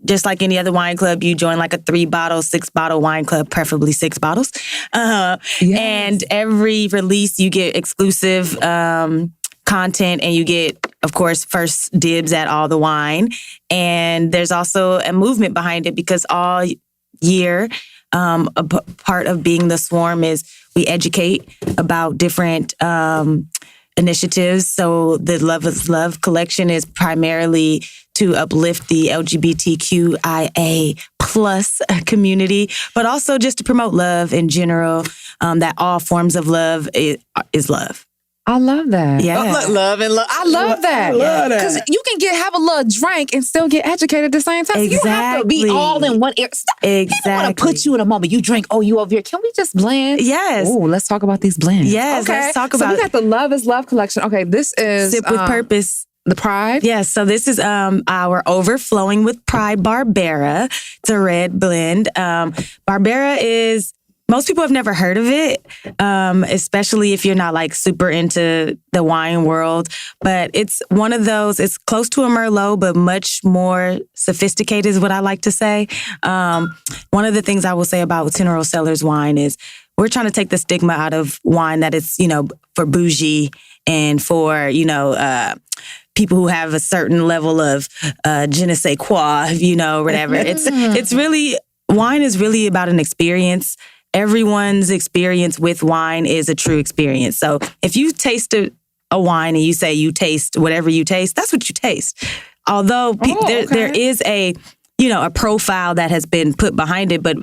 Speaker 3: just like any other wine club, you join like a 3-bottle, 6-bottle wine club, preferably 6 bottles. And every release you get exclusive content, and you get, of course, first dibs at all the wine. And there's also a movement behind it because all year, part of being the Swarm is we educate about different initiatives. So the Love is Love collection is primarily to uplift the LGBTQIA plus community, but also just to promote love in general, that all forms of love is love.
Speaker 1: I love that.
Speaker 3: Yeah.
Speaker 5: Love and love.
Speaker 1: I love that.
Speaker 4: I love that.
Speaker 1: Because you can have a little drink and still get educated at the same time. So you don't have to be
Speaker 3: Exactly.
Speaker 1: all in one area. Stop. I want
Speaker 3: Exactly.
Speaker 1: to put you in a moment. You drink, you over here. Can we just blend?
Speaker 3: Yes.
Speaker 1: Oh, let's talk about these blends.
Speaker 3: Yes, let's talk
Speaker 1: So
Speaker 3: about-
Speaker 1: we got the Love is Love collection. Okay, this is
Speaker 3: Sip with Purpose.
Speaker 1: the Pride.
Speaker 3: Yes, so this is our Overflowing with Pride Barbera. It's a red blend. Barbera is, most people have never heard of it, especially if you're not like super into the wine world. But it's one of those, it's close to a Merlot, but much more sophisticated is what I like to say. One of the things I will say about Teneral Cellars wine is we're trying to take the stigma out of wine that it's, for bougie and for, people who have a certain level of je ne sais quoi, whatever. It's really, wine is really about an experience. Everyone's experience with wine is a true experience. So if you taste a wine and you say you taste whatever you taste, that's what you taste. Although there is a profile that has been put behind it, but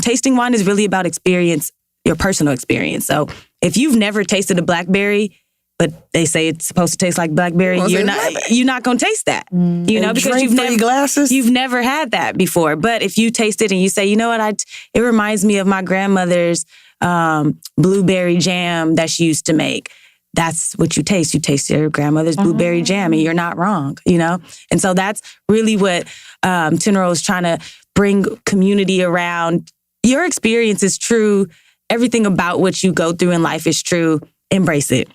Speaker 3: tasting wine is really about experience, your personal experience. So if you've never tasted a blackberry, but they say it's supposed to taste like blackberry, you're not going to taste that, because you've never had that before. But if you taste it and you say, you know what, it reminds me of my grandmother's blueberry jam that she used to make. That's what you taste. You taste your grandmother's blueberry jam, and you're not wrong, And so that's really what Teneral is trying to bring community around. Your experience is true. Everything about what you go through in life is true. Embrace it.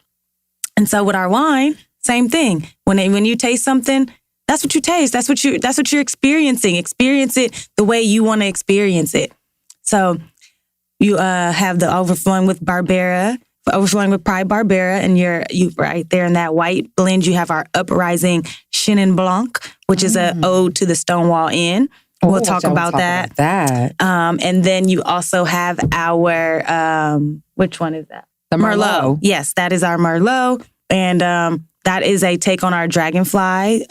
Speaker 3: And so with our wine, same thing. When you taste something, that's what you taste. That's what you're experiencing. Experience it the way you want to experience it. So you have the Overflowing with Pride Barbera, and you right there in that white blend. You have our Uprising Chenin Blanc, which is an ode to the Stonewall Inn. We'll talk about that. And then you also have our which one is that?
Speaker 1: The Merlot.
Speaker 3: Yes, that is our Merlot. And that is a take on our Dragonfly.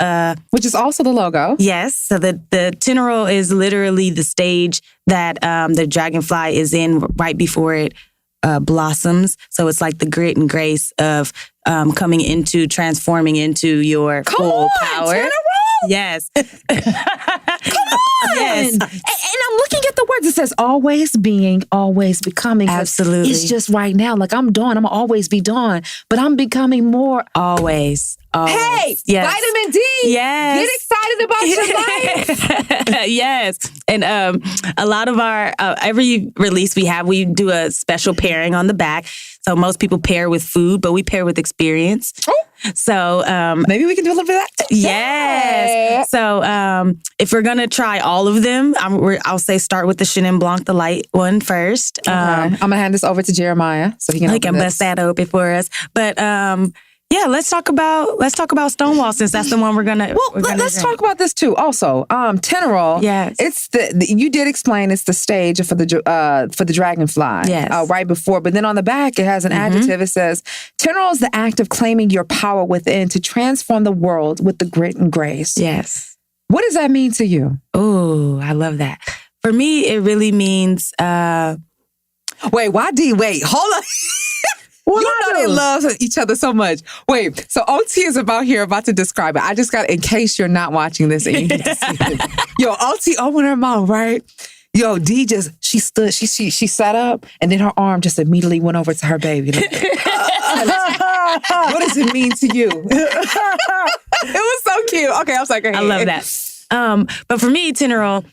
Speaker 1: Which is also the logo.
Speaker 3: Yes. So the Teneral is literally the stage that the Dragonfly is in right before it blossoms. So it's like the grit and grace of transforming into your full power.
Speaker 1: Teneral!
Speaker 3: Yes. Yes.
Speaker 1: And I'm looking at the words. It says always being, always becoming.
Speaker 3: Absolutely.
Speaker 1: It's just right now. Like I'm Dawn. I'm gonna always be Dawn, but I'm becoming more.
Speaker 3: Always.
Speaker 1: Hey,
Speaker 3: yes.
Speaker 1: vitamin D.
Speaker 3: Yes.
Speaker 1: Get excited about your life.
Speaker 3: Yes. And a lot of our, every release we do a special pairing on the back. So most people pair with food, but we pair with experience.
Speaker 1: Oh.
Speaker 3: So
Speaker 1: Maybe we can do a little bit of that.
Speaker 3: yes.
Speaker 1: Yeah.
Speaker 3: So if we're going to try all of them, I'll say start with the Chenin Blanc, the light one first.
Speaker 1: I'm going to hand this over to Jeremiah so he can open this.
Speaker 3: bust that open for us. But yeah, let's talk about Stonewall since that's the one we're gonna.
Speaker 1: Well, let's talk about this too. Also, Teneral.
Speaker 3: Yes.
Speaker 1: It's you did explain it's the stage for the dragonfly.
Speaker 3: Yes.
Speaker 1: Right before, but then on the back it has an adjective. It says Teneral is the act of claiming your power within to transform the world with the grit and grace.
Speaker 3: Yes.
Speaker 1: What does that mean to you?
Speaker 3: Oh, I love that. For me, it really means.
Speaker 1: Wait, why D? Wait, hold on. You know they love each other so much. Wait, so OT is about to describe it. I just got, in case you're not watching this and you need to see it. Yo, OT opened her mouth, right? Yo, D she stood, she sat up, and then her arm just immediately went over to her baby. Like, what does it mean to you? It was so cute. Okay, I was like,
Speaker 3: I love that. But for me, Teneral,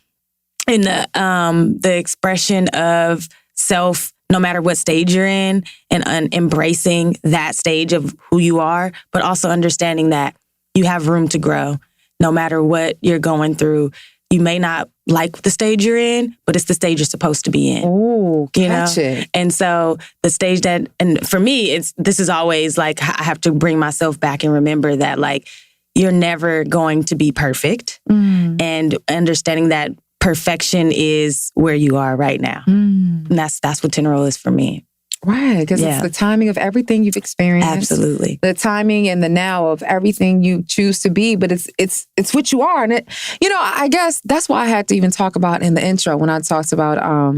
Speaker 3: in the expression of self, no matter what stage you're in, and embracing that stage of who you are, but also understanding that you have room to grow. No matter what you're going through, you may not like the stage you're in, but it's the stage you're supposed to be in.
Speaker 1: Oh, catch it.
Speaker 3: And so the stage and for me, this is always like, I have to bring myself back and remember that, like, you're never going to be perfect, and understanding that perfection is where you are right now. And that's what Teneral is for me.
Speaker 1: Right, because it's the timing of everything you've experienced.
Speaker 3: Absolutely.
Speaker 1: The timing and the now of everything you choose to be, but it's what you are. And I guess that's why I had to even talk about in the intro when I talked about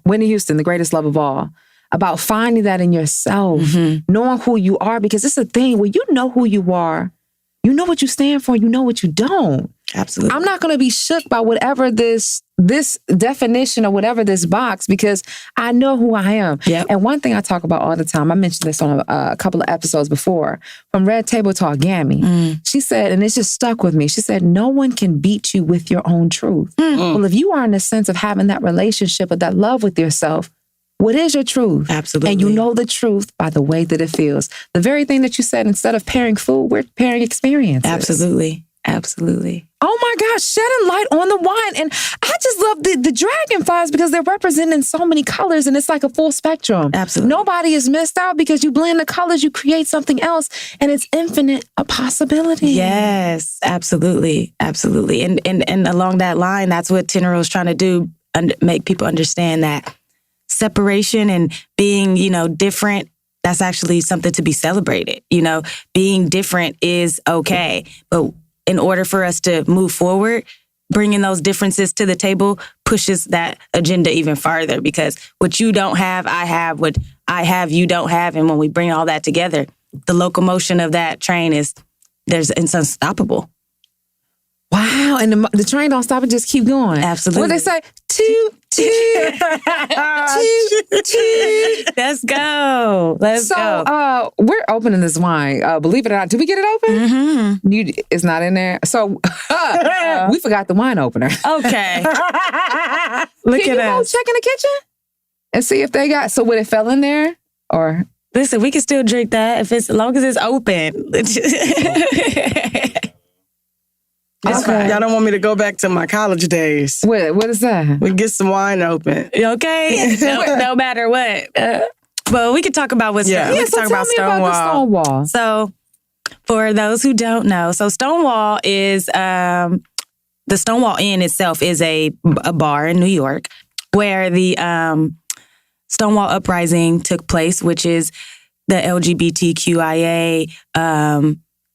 Speaker 1: Whitney Houston, The Greatest Love of All, about finding that in yourself, knowing who you are, because it's a thing where you know who you are, you know what you stand for, you know what you don't.
Speaker 3: Absolutely.
Speaker 1: I'm not going to be shook by whatever this definition or whatever this box, because I know who I am.
Speaker 3: Yep.
Speaker 1: And one thing I talk about all the time, I mentioned this on a couple of episodes before, from Red Table Talk, Gammy. She said, and it just stuck with me, she said, no one can beat you with your own truth. Well, if you are in the sense of having that relationship or that love with yourself, what is your truth?
Speaker 3: Absolutely.
Speaker 1: And you know the truth by the way that it feels. The very thing that you said, instead of pairing food, we're pairing experiences.
Speaker 3: Absolutely. Absolutely.
Speaker 1: Oh my gosh, shedding light on the wine. And I just love the dragonflies because they're represented in so many colors, and it's like a full spectrum.
Speaker 3: Absolutely.
Speaker 1: Nobody is missed out because you blend the colors, you create something else, and it's infinite a possibility.
Speaker 3: Yes, absolutely. Absolutely. And along that line, that's what Teneral is trying to do, make people understand that separation and being, different, that's actually something to be celebrated. Being different is okay. But in order for us to move forward, bringing those differences to the table pushes that agenda even farther, because what you don't have, I have. What I have, you don't have. And when we bring all that together, the locomotion of that train it's unstoppable.
Speaker 1: Wow. And the train don't stop and just keep going.
Speaker 3: Absolutely.
Speaker 1: What they say? Toot, toot, toot, toot.
Speaker 3: Let's go. Let's go.
Speaker 1: So we're opening this wine. Believe it or not. Did we get it open? It's not in there. So we forgot the wine opener.
Speaker 3: Okay. Look
Speaker 1: Can
Speaker 3: at
Speaker 1: you go
Speaker 3: us.
Speaker 1: check in the kitchen and see if they got, so would it fell in there or?
Speaker 3: Listen, we can still drink that as long as it's open.
Speaker 1: Okay.
Speaker 4: Y'all don't want me to go back to my college days.
Speaker 1: What is that?
Speaker 4: We get some wine open.
Speaker 3: Okay? No matter what. Well, we could talk about what's we can
Speaker 1: so
Speaker 3: talk
Speaker 1: tell
Speaker 3: about
Speaker 1: me
Speaker 3: Stonewall.
Speaker 1: about the Stonewall.
Speaker 3: So, for those who don't know, Stonewall is the Stonewall Inn itself is a bar in New York where the Stonewall Uprising took place, which is the LGBTQIA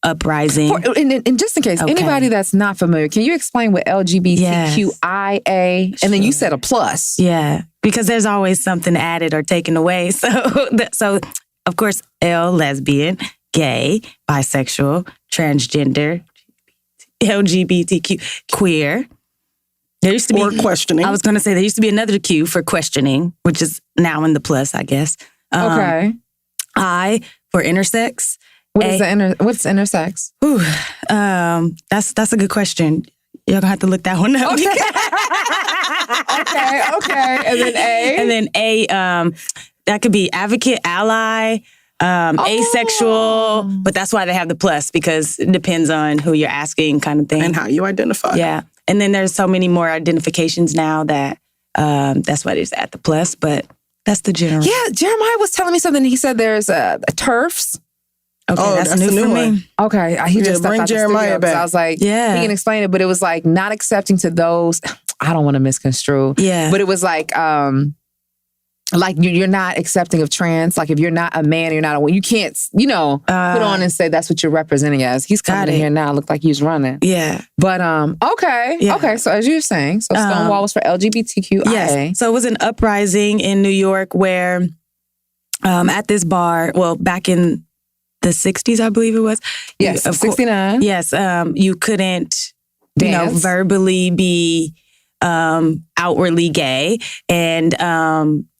Speaker 3: uprising.
Speaker 1: And just in case, anybody that's not familiar, can you explain what LGBTQIA, and then you said a plus.
Speaker 3: Yeah, because there's always something added or taken away. So of course, L, lesbian, gay, bisexual, transgender, LGBTQ, queer. There used to be
Speaker 4: or questioning.
Speaker 3: I was going to say there used to be another Q for questioning, which is now in the plus, I guess.
Speaker 1: Okay.
Speaker 3: I for intersex.
Speaker 1: What's intersex?
Speaker 3: Ooh, that's a good question. You're gonna have to look that one up.
Speaker 1: Okay. And then A.
Speaker 3: And then A, that could be advocate, ally, asexual, but that's why they have the plus, because it depends on who you're asking, kind of thing.
Speaker 4: And how you identify.
Speaker 3: Yeah. And then there's so many more identifications now that that's why it's at the plus, but that's the general.
Speaker 1: Yeah, Jeremiah was telling me something. He said there's TERFs.
Speaker 3: Okay, that's new for me.
Speaker 1: Okay, he just
Speaker 4: bring
Speaker 1: stepped out
Speaker 4: Jeremiah
Speaker 1: the studio, 'cause
Speaker 4: back.
Speaker 1: I was like,
Speaker 3: Yeah.
Speaker 1: he can explain it, but it was like not accepting to those. I don't want to misconstrue.
Speaker 3: Yeah.
Speaker 1: But it was like you're not accepting of trans. Like if you're not a man, you're not a woman. You can't, put on and say that's what you're representing as. He's coming in here now. Look like he's running.
Speaker 3: Yeah.
Speaker 1: But okay.
Speaker 3: Yeah.
Speaker 1: Okay. So as you were saying, so Stonewall was for LGBTQIA.
Speaker 3: Yes. So it was an uprising in New York where at this bar, well, back in the 60s, I believe it was.
Speaker 1: Yes, 69.
Speaker 3: Yes. You couldn't,
Speaker 1: Dance.
Speaker 3: verbally be outwardly gay. And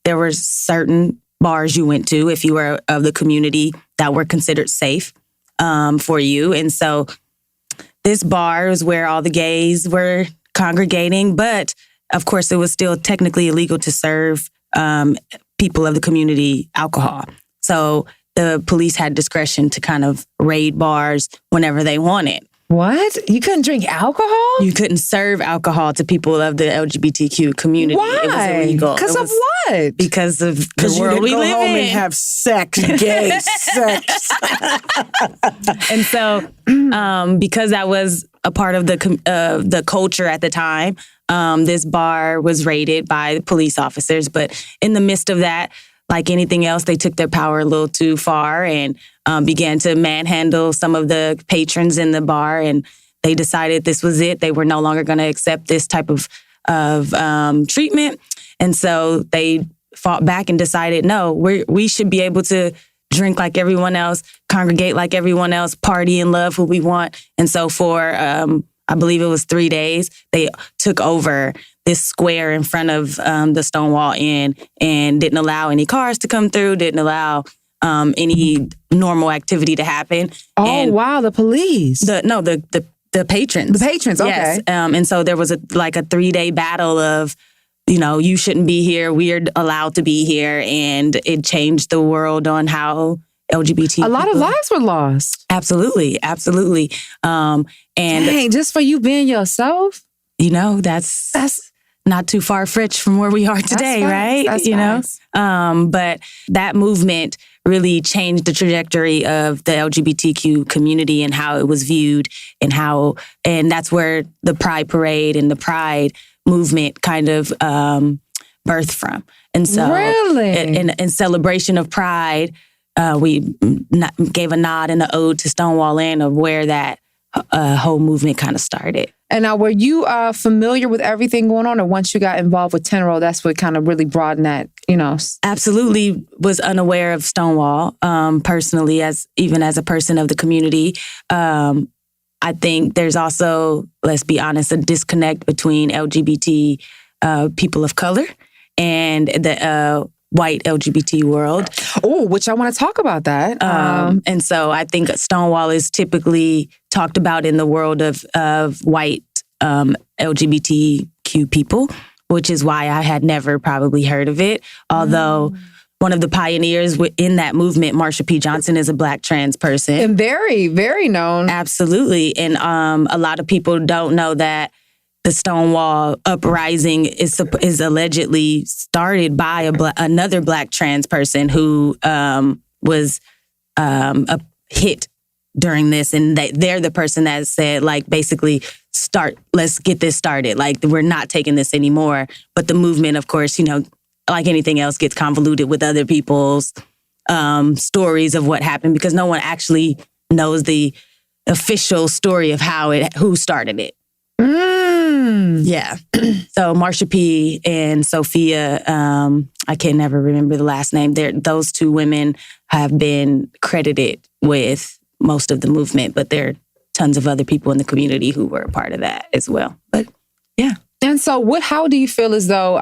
Speaker 3: there were certain bars you went to if you were of the community that were considered safe for you. And so this bar is where all the gays were congregating. But of course, it was still technically illegal to serve people of the community alcohol. So the police had discretion to kind of raid bars whenever they wanted.
Speaker 1: What? You couldn't drink alcohol?
Speaker 3: You couldn't serve alcohol to people of the LGBTQ community.
Speaker 1: Why?
Speaker 3: It was illegal.
Speaker 1: Because of what?
Speaker 3: Because of the
Speaker 4: Because you
Speaker 3: world
Speaker 4: didn't
Speaker 3: we
Speaker 4: go
Speaker 3: live
Speaker 4: home
Speaker 3: in.
Speaker 4: and have sex, gay sex.
Speaker 3: And so, because that was a part of the culture at the time, this bar was raided by police officers. But in the midst of that, like anything else, they took their power a little too far and began to manhandle some of the patrons in the bar. And they decided this was it. They were no longer going to accept this type of treatment. And so they fought back and decided, no, we should be able to drink like everyone else, congregate like everyone else, party and love who we want. And so for, I believe it was 3 days, they took over this square in front of the Stonewall Inn and didn't allow any cars to come through, didn't allow any normal activity to happen.
Speaker 1: Oh,
Speaker 3: and
Speaker 1: wow, the police.
Speaker 3: the patrons.
Speaker 1: The patrons, okay.
Speaker 3: Yes. And so there was a 3-day battle of, you shouldn't be here. We're allowed to be here. And it changed the world on how LGBT
Speaker 1: A lot of lives were lost.
Speaker 3: Absolutely. Absolutely. And
Speaker 1: Dang, just for you being yourself?
Speaker 3: that's not too far-fetched from where we are today, right?
Speaker 1: That's facts.
Speaker 3: But that movement really changed the trajectory of the LGBTQ community and how it was viewed and that's where the Pride Parade and the Pride movement kind of birthed from. And so
Speaker 1: really?
Speaker 3: in celebration of Pride, we gave a nod and an ode to Stonewall Inn of where that whole movement kind of started.
Speaker 1: And now, were you familiar with everything going on, or once you got involved with Teneral, that's what kind of really broadened that,
Speaker 3: Absolutely was unaware of Stonewall, personally, even as a person of the community. I think there's also, let's be honest, a disconnect between LGBT people of color and the white LGBT world.
Speaker 1: Oh, which I want to talk about that.
Speaker 3: And so I think Stonewall is typically talked about in the world of white LGBTQ people, which is why I had never probably heard of it. Although one of the pioneers in that movement, Marsha P. Johnson, is a Black trans person.
Speaker 1: And very, very known.
Speaker 3: Absolutely. And a lot of people don't know that the Stonewall uprising is allegedly started by another Black trans person who was a hit during this, and they're the person that said, basically, let's get this started. We're not taking this anymore. But the movement, of course, like anything else, gets convoluted with other people's stories of what happened because no one actually knows the official story of who started it. Yeah. So Marsha P. and Sophia, I can never remember the last name. Those two women have been credited with most of the movement, but there are tons of other people in the community who were a part of that as well. But yeah.
Speaker 1: And so how do you feel as though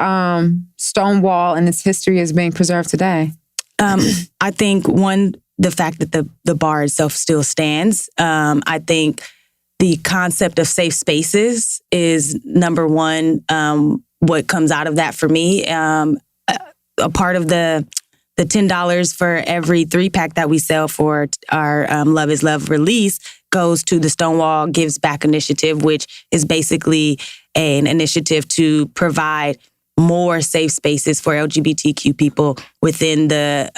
Speaker 1: Stonewall and its history is being preserved today?
Speaker 3: I think the fact that the bar itself still stands. I think the concept of safe spaces is number one. What comes out of that for me, a part of the $10 for every 3-pack that we sell for our Love is Love release goes to the Stonewall Gives Back initiative, which is basically an initiative to provide more safe spaces for LGBTQ people within the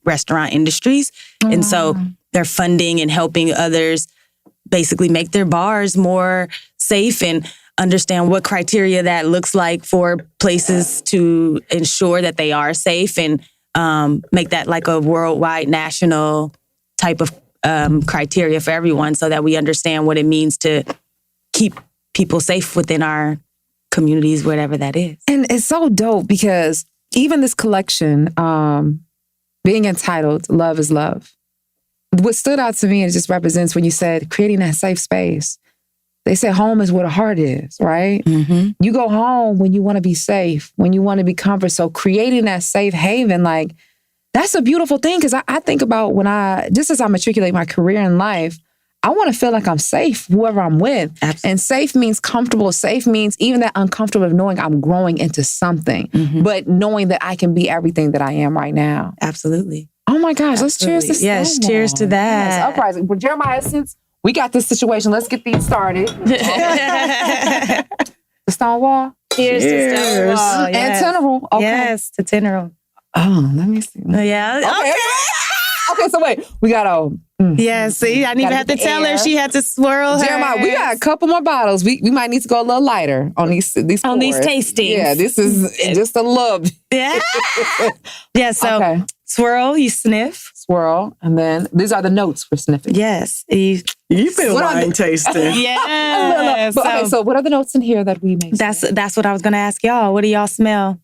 Speaker 3: restaurant industries. And so they're funding and helping others basically make their bars more safe and understand what criteria that looks like for places to ensure that they are safe and make that like a worldwide national type of criteria for everyone so that we understand what it means to keep people safe within our communities, whatever that is.
Speaker 1: And it's so dope because even this collection, being entitled Love is Love, what stood out to me, it just represents when you said creating that safe space. They say home is where the heart is, right?
Speaker 3: Mm-hmm.
Speaker 1: You go home when you want to be safe, when you want to be comforted. So creating that safe haven, like, that's a beautiful thing because I think about just as I matriculate my career in life, I want to feel like I'm safe, whoever I'm with.
Speaker 3: Absolutely.
Speaker 1: And safe means comfortable. Safe means even that uncomfortable of knowing I'm growing into something, but knowing that I can be everything that I am right now.
Speaker 3: Absolutely.
Speaker 1: Oh my gosh, let's cheers to Stonewall.
Speaker 3: Yes, cheers to that.
Speaker 1: Yes, uprising. Well, Jeremiah, since we got this situation, let's get these started. The Stonewall.
Speaker 3: Cheers to Stonewall.
Speaker 1: And Teneral. Okay.
Speaker 3: Yes, to Teneral.
Speaker 1: Oh, let me see.
Speaker 3: Yeah.
Speaker 1: Okay. Okay, so wait. We got
Speaker 3: Yeah, see, I didn't even have to tell her. She had to swirl her.
Speaker 1: Jeremiah, we got a couple more bottles. We might need to go a little lighter on these
Speaker 3: on these
Speaker 1: pours.
Speaker 3: tastings.
Speaker 1: Yeah, this is just a love.
Speaker 3: Yeah. Yeah, so
Speaker 1: Okay.
Speaker 3: swirl, you sniff.
Speaker 1: Swirl, and then these are the notes for sniffing.
Speaker 3: Yes.
Speaker 4: You've been wine tasting.
Speaker 3: Yeah.
Speaker 1: So what are the notes in here that we make?
Speaker 3: That's what I was going to ask y'all. What do y'all smell?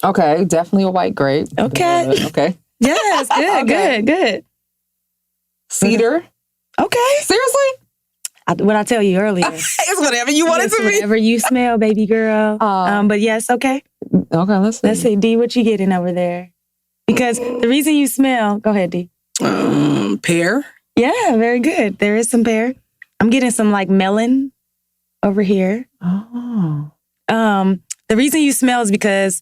Speaker 1: Okay, definitely a white grape.
Speaker 3: Okay.
Speaker 1: Okay.
Speaker 3: Yes, good,
Speaker 1: Okay.
Speaker 3: good.
Speaker 1: Cedar.
Speaker 3: Okay.
Speaker 1: Seriously?
Speaker 3: What I tell you earlier.
Speaker 1: It's whatever you want it to be.
Speaker 3: Whatever you smell, baby girl. But yes, okay.
Speaker 1: Okay, let's
Speaker 3: see. D, what you getting over there? Because the reason you smell, go ahead, D.
Speaker 4: Pear.
Speaker 3: Yeah, very good. There is some pear. I'm getting some like melon over here.
Speaker 1: Oh.
Speaker 3: The reason you smell is because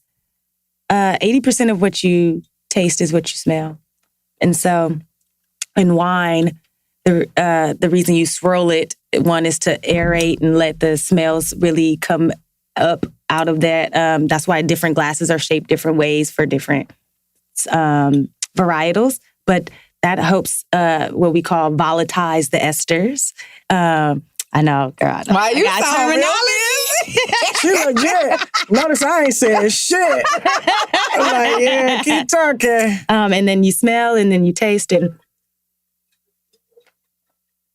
Speaker 3: 80% of what you taste is what you smell. And so in wine, the reason you swirl it, one is to aerate and let the smells really come up out of that. That's why different glasses are shaped different ways for different varietals. But that helps what we call volatilize the esters. I know, girl.
Speaker 1: Why you sound really?
Speaker 4: She legit. Notice I ain't saying shit. I'm like, yeah, keep talking.
Speaker 3: And then you smell and then you taste and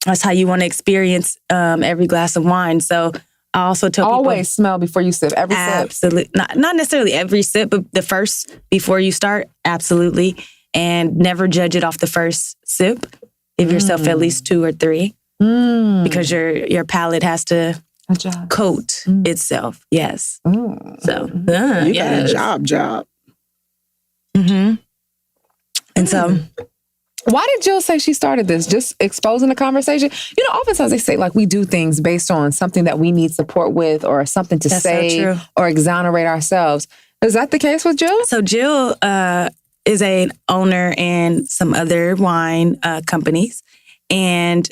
Speaker 3: that's how you want to experience every glass of wine. So I also tell people
Speaker 1: always smell before you sip. Every sip.
Speaker 3: Absolutely. Not necessarily every sip, but the first before you start, absolutely. And never judge it off the first sip. Give yourself at least 2 or 3. Because your palate has to coat itself. Yes. So
Speaker 4: you got a job.
Speaker 3: Mm-hmm. And so
Speaker 1: why did Jill say she started this? Just exposing the conversation? You know, oftentimes they say like we do things based on something that we need support with or something to say or exonerate ourselves. Is that the case with Jill?
Speaker 3: So Jill is an owner in some other wine companies. And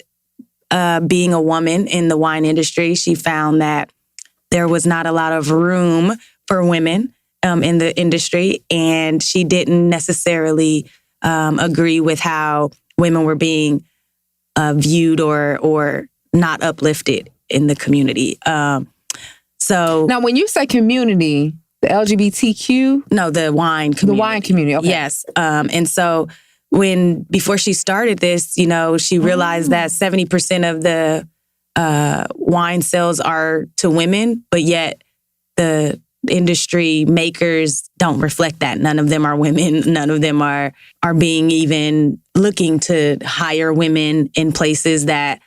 Speaker 3: being a woman in the wine industry, she found that there was not a lot of room for women in the industry. And she didn't necessarily agree with how women were being viewed or not uplifted in the community. So
Speaker 1: now, when you say community, the LGBTQ?
Speaker 3: No, the wine community.
Speaker 1: The wine community, okay.
Speaker 3: Yes. And so before she started this, you know, she realized that 70% of the wine sales are to women, but yet the industry makers don't reflect that. None of them are women. None of them are being even looking to hire women in places that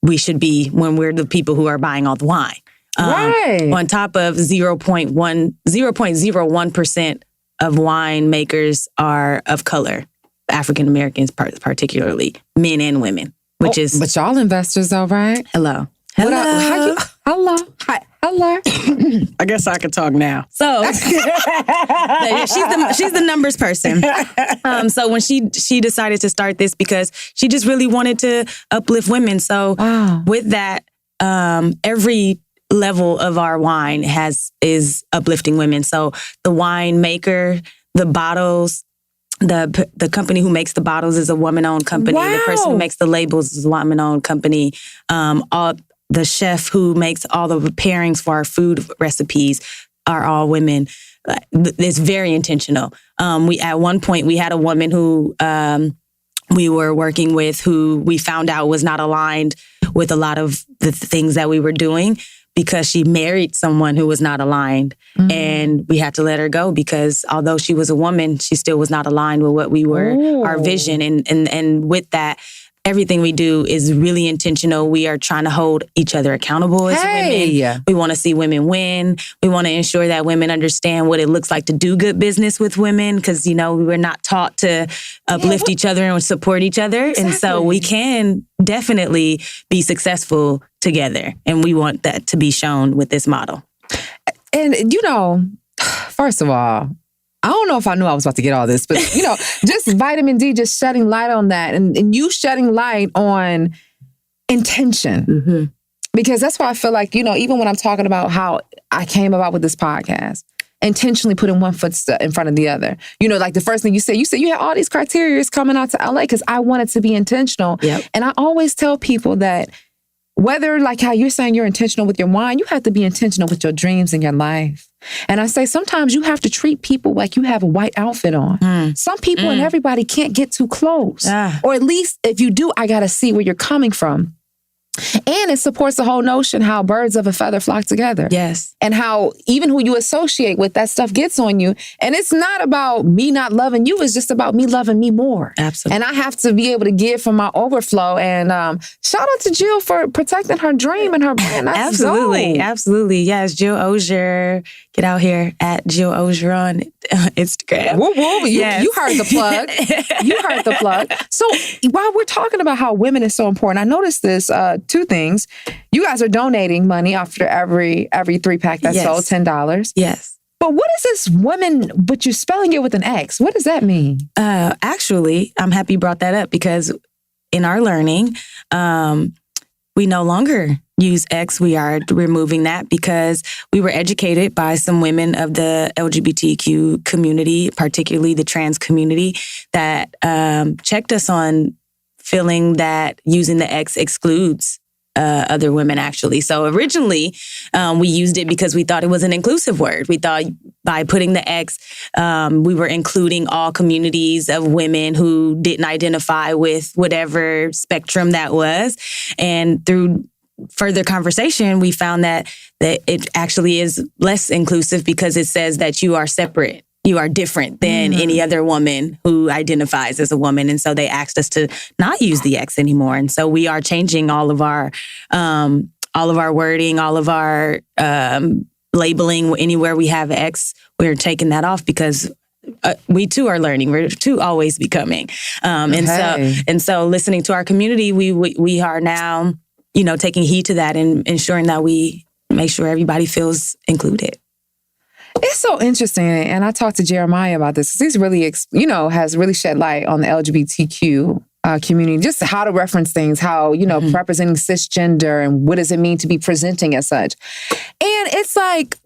Speaker 3: we should be when we're the people who are buying all the wine.
Speaker 1: Right.
Speaker 3: On top of 0.01% of wine makers are of color, African Americans particularly, men and women, which is...
Speaker 1: But y'all investors though, right?
Speaker 3: Hello.
Speaker 1: Hello. Hello. Hi. Hello.
Speaker 4: I guess I can talk now.
Speaker 3: So she's the numbers person. So when she decided to start this because she just really wanted to uplift women. So with that, every level of our wine is uplifting women. So the wine maker, the bottles, the company who makes the bottles is a woman-owned company.
Speaker 1: Wow.
Speaker 3: The person who makes the labels is a woman-owned company. The chef who makes all the pairings for our food recipes are all women. It's very intentional. At one point we had a woman who we were working with who we found out was not aligned with a lot of the things that we were doing because she married someone who was not aligned. Mm-hmm. And we had to let her go because although she was a woman, she still was not aligned with what we were, our vision. And with that, everything we do is really intentional. We are trying to hold each other accountable as women. We want to see women win. We want to ensure that women understand what it looks like to do good business with women because, we were not taught to uplift each other and support each other. Exactly. And so we can definitely be successful together. And we want that to be shown with this model.
Speaker 1: And, first of all, I don't know if I knew I was about to get all this, but, just vitamin D, just shedding light on that and you shedding light on intention. Mm-hmm. Because that's why I feel like, even when I'm talking about how I came about with this podcast, intentionally putting one foot in front of the other. Like the first thing you said you had all these criteria coming out to LA because I wanted to be intentional. Yep. And I always tell people that whether like how you're saying you're intentional with your wine, you have to be intentional with your dreams and your life. And I say sometimes you have to treat people like you have a white outfit on. Some people and everybody can't get too close. Or at least if you do, I got to see where you're coming from. And it supports the whole notion how birds of a feather flock together.
Speaker 3: Yes.
Speaker 1: And how even who you associate with, that stuff gets on you. And it's not about me not loving you. It's just about me loving me more.
Speaker 3: Absolutely.
Speaker 1: And I have to be able to give from my overflow. And shout out to Jill for protecting her dream and her brand. That's
Speaker 3: Absolutely.
Speaker 1: dope.
Speaker 3: Absolutely. Yes. 𝘲𝘪𝘶. Get out here at 𝘲𝘪𝘶 on Instagram.
Speaker 1: Woo, woo. You heard the plug. You heard the plug. So while we're talking about how women is so important, I noticed this, two things. You guys are donating money after every 3-pack that's sold, $10.
Speaker 3: Yes.
Speaker 1: But what is this women, but you're spelling it with an X? What does that mean?
Speaker 3: Actually, I'm happy you brought that up because in our learning, we no longer use X. We are removing that because we were educated by some women of the LGBTQ community, particularly the trans community, that checked us on feeling that using the X excludes other women, actually. So originally, we used it because we thought it was an inclusive word. We thought by putting the X, we were including all communities of women who didn't identify with whatever spectrum that was. And through further conversation, we found that it actually is less inclusive because it says that you are separate. You are different than any other woman who identifies as a woman. And so they asked us to not use the X anymore. And so we are changing all of our wording, all of our labeling. Anywhere we have X, we're taking that off because we too are learning. We're too always becoming. And so listening to our community, we are now, taking heed to that and ensuring that we make sure everybody feels included.
Speaker 1: It's so interesting. And I talked to Jeremiah about this because he's really, has really shed light on the LGBTQ community, just how to reference things, how, representing cisgender and what does it mean to be presenting as such. And it's like,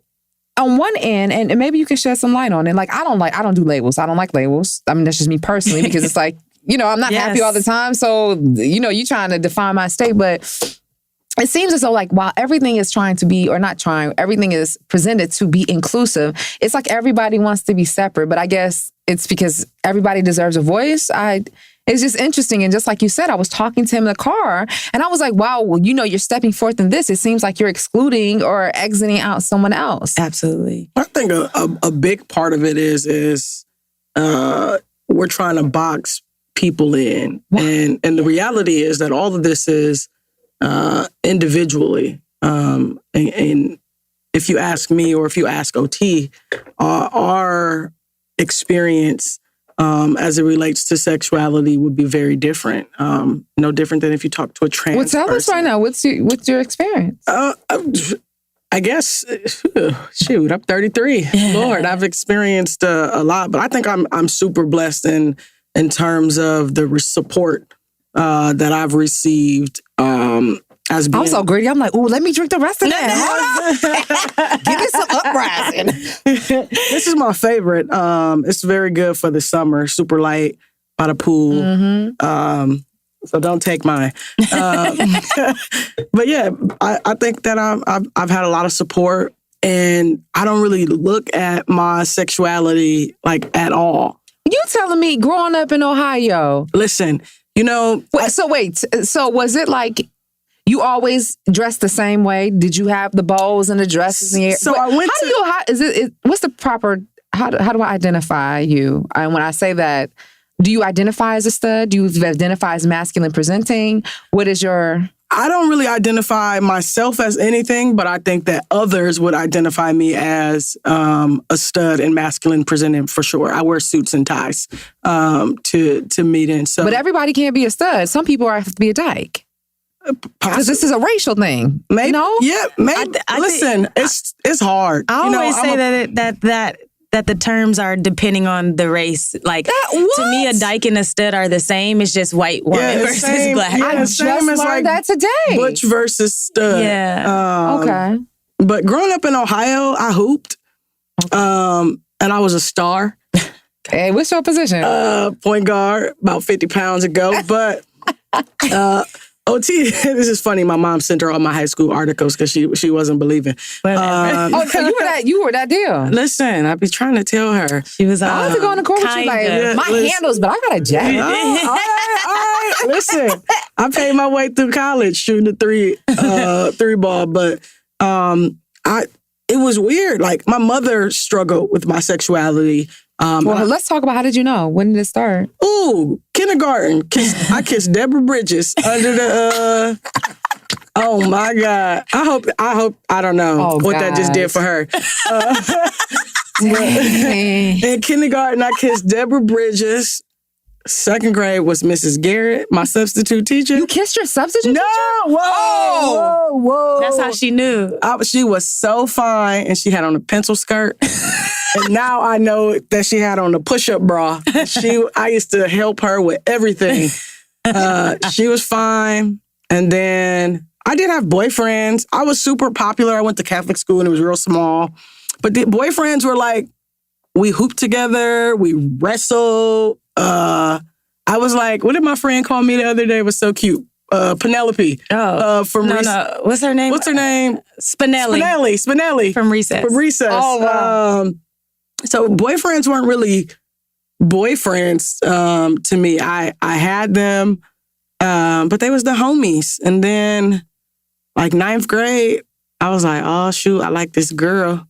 Speaker 1: on one end, and maybe you can shed some light on it. Like, I don't do labels. I don't like labels. I mean, that's just me personally because it's like, I'm not happy all the time. So, you trying to define my state, but it seems as though like while everything is trying to be, or not trying, everything is presented to be inclusive, it's like everybody wants to be separate. But I guess it's because everybody deserves a voice. It's just interesting. And just like you said, I was talking to him in the car and I was like, wow, well, you're stepping forth in this. It seems like you're excluding or exiting out someone else.
Speaker 3: Absolutely.
Speaker 4: I think a big part of it is we're trying to box people in. And the reality is that all of this is individually. And if you ask me or if you ask OT, our experience as it relates to sexuality would be very different. No different than if you talk to a trans
Speaker 1: Well, tell us
Speaker 4: person.
Speaker 1: right now, what's your experience?
Speaker 4: I guess, shoot, I'm 33. Lord, I've experienced a lot, but I think I'm super blessed in terms of the support that I've received. As being,
Speaker 1: I'm so greedy. I'm like, ooh, let me drink the rest of that. Hold on. Give me some uprising.
Speaker 4: This is my favorite. It's very good for the summer. Super light by the pool. So don't take mine. But yeah, I think that I've had a lot of support, and I don't really look at my sexuality like at all.
Speaker 1: You telling me growing up in Ohio?
Speaker 4: Listen,
Speaker 1: So was it like you always dressed the same way? Did you have the bows and the dresses?
Speaker 4: So I went
Speaker 1: what's the proper, how do I identify you? And when I say that, do you identify as a stud? Do you identify as masculine presenting? What is your...
Speaker 4: I don't really identify myself as anything, but I think that others would identify me as a stud and masculine presenting for sure. I wear suits and ties to meet in. So,
Speaker 1: but everybody can't be a stud. Some people have to be a dyke. Because this is a racial thing.
Speaker 4: Maybe,
Speaker 1: no?
Speaker 4: Yeah, maybe. Listen, it's hard.
Speaker 3: I always say that the terms are depending on the race. Like, to me, a dyke and a stud are the same. It's just white woman versus black.
Speaker 4: Yeah,
Speaker 1: I just learned that today.
Speaker 4: Butch versus stud.
Speaker 3: Yeah.
Speaker 1: Okay.
Speaker 4: But growing up in Ohio, I hooped. And I was a star.
Speaker 1: Hey, what's your position?
Speaker 4: Point guard, about 50 pounds ago. But OT, this is funny. My mom sent her all my high school articles because she wasn't believing.
Speaker 1: So you were that deal.
Speaker 4: Listen, I be trying to tell her.
Speaker 3: She was
Speaker 1: I have to go on the court with you like, my handles, but I got a jacket.
Speaker 4: All right. Listen, I paid my way through college shooting the three ball, but it was weird. Like, my mother struggled with my sexuality.
Speaker 1: Well, let's talk about, how did you know? When did it start?
Speaker 4: Ooh, kindergarten. I kissed Deborah Bridges under the... Oh my God. I hope, I don't know what that just did for her. In kindergarten, I kissed Deborah Bridges. Second grade was Mrs. Garrett, my substitute teacher.
Speaker 1: You kissed your substitute teacher?
Speaker 4: Whoa.
Speaker 3: That's how she knew.
Speaker 4: She was so fine, and she had on a pencil skirt. And now I know that she had on a push-up bra. I used to help her with everything. She was fine. And then I did have boyfriends. I was super popular. I went to Catholic school and it was real small. But the boyfriends were like, we hooped together, we wrestled. I was like, what did my friend call me the other day? It was so cute. Penelope. From
Speaker 3: no. What's her name?
Speaker 4: Spinelli.
Speaker 3: From Recess.
Speaker 1: Oh, wow.
Speaker 4: So boyfriends weren't really boyfriends to me. I had them, but they was the homies. And then, like, 9th grade, I was like, oh, shoot, I like this girl.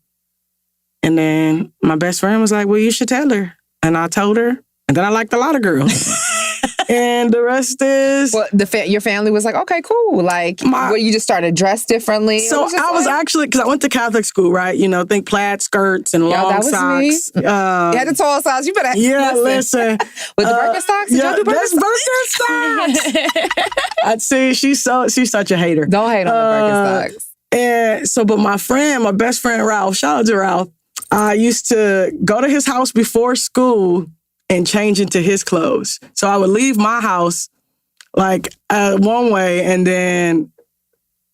Speaker 4: And then my best friend was like, well, you should tell her. And I told her. And then I liked a lot of girls. And the rest is...
Speaker 1: Well, your family was like, okay, cool. Like, you just started dressed differently?
Speaker 4: So I was actually, because I went to Catholic school, right? You know, think plaid skirts and long socks.
Speaker 1: You had the tall socks. You better
Speaker 4: listen.
Speaker 1: With the Birkenstocks? Did y'all do
Speaker 4: Birkenstocks? I'd say she's such a hater.
Speaker 1: Don't hate on the Birkenstocks.
Speaker 4: And so, but my best friend Ralph, shout out to Ralph, I used to go to his house before school and change into his clothes. So I would leave my house like one way and then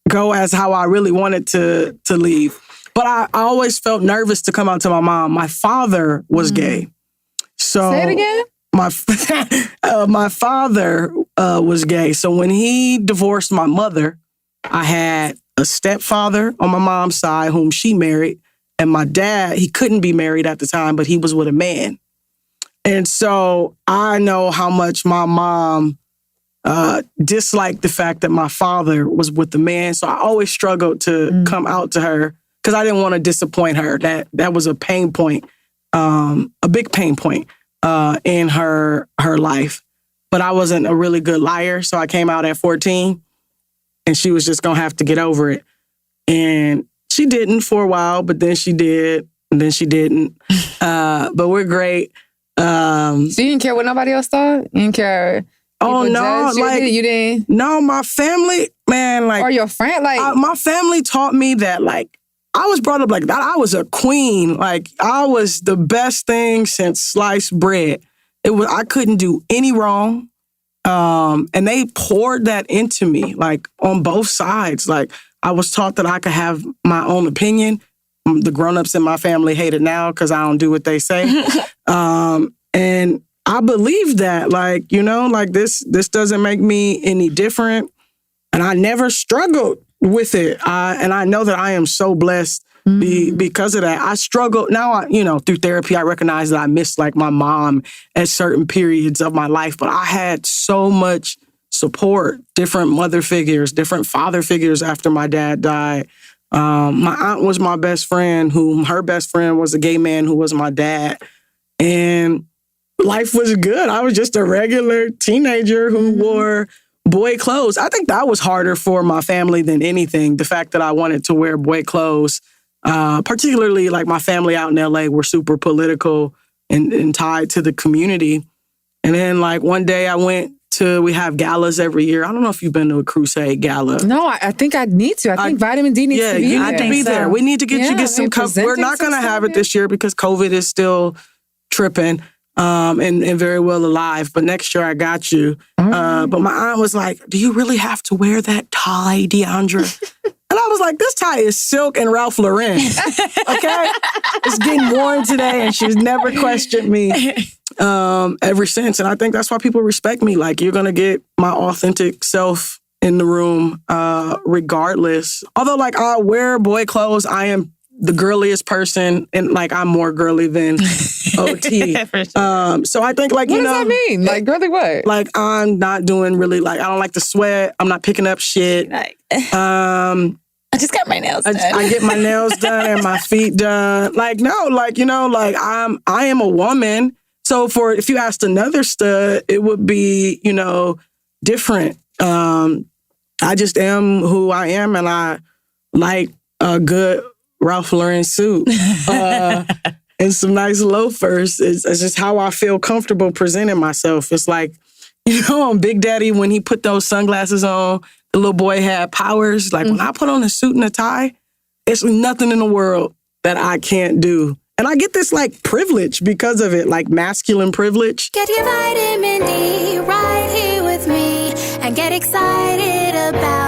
Speaker 4: go as how I really wanted to leave. But I always felt nervous to come out to my mom. My father was gay. So
Speaker 1: say it again?
Speaker 4: My father was gay. So when he divorced my mother, I had a stepfather on my mom's side whom she married. And my dad, he couldn't be married at the time, but he was with a man. And so I know how much my mom disliked the fact that my father was with the man. So I always struggled to come out to her because I didn't want to disappoint her. That was a pain point, a big pain point in her life. But I wasn't a really good liar. So I came out at 14 and she was just going to have to get over it. And She didn't for a while, but then she did, and then she didn't. But we're great.
Speaker 1: So you didn't care what nobody else thought? You didn't care?
Speaker 4: Oh no,
Speaker 1: like you didn't.
Speaker 4: No, my family, man, like,
Speaker 1: or your friend, like
Speaker 4: my family taught me that, like, I was brought up like that. I was a queen. Like, I was the best thing since sliced bread. I couldn't do any wrong. And they poured that into me, like, on both sides. Like, I was taught that I could have my own opinion. The grown-ups in my family hate it now because I don't do what they say. And I believe that, like, you know, like this doesn't make me any different. And I never struggled with it. And I know that I am so blessed because of that. I struggled. Now, through therapy, I recognize that I missed, like, my mom at certain periods of my life. But I had so much support, different mother figures, different father figures after my dad died. My aunt was my best friend, her best friend was a gay man who was my dad. And life was good. I was just a regular teenager who wore boy clothes. I think that was harder for my family than anything. The fact that I wanted to wear boy clothes, particularly, like, my family out in LA were super political and tied to the community. And then, like, one day we have galas every year. I don't know if you've been to a Crusade gala.
Speaker 1: No, I think I need to. I think Vitamin D needs to be there.
Speaker 4: Yeah, you need to be there. We need to get some cups. We're not going to have it this year because COVID is still tripping. And very well alive. But next year I got you. But my aunt was like, do you really have to wear that tie, Diandra? And I was like, this tie is silk and Ralph Lauren. Okay? It's getting worn today, and she's never questioned me ever since. And I think that's why people respect me. Like, you're going to get my authentic self in the room regardless. Although, like, I wear boy clothes, I am the girliest person, and, like, I'm more girly than OT. Sure. So I think, like,
Speaker 1: what does that mean? Like, girly what?
Speaker 4: Like, I'm not doing really, like, I don't like to sweat. I'm not picking up shit.
Speaker 3: I just got my nails done.
Speaker 4: I get my nails done and my feet done. Like, no, like, like, I am a woman. So if you asked another stud, it would be, different. I just am who I am, and I like a good Ralph Lauren suit and some nice loafers. It's just how I feel comfortable presenting myself. It's like, on Big Daddy, when he put those sunglasses on, the little boy had powers. Like, when I put on a suit and a tie, it's nothing in the world that I can't do. And I get this, like, privilege because of it, like, masculine privilege.
Speaker 2: Get your vitamin D right here with me and get excited about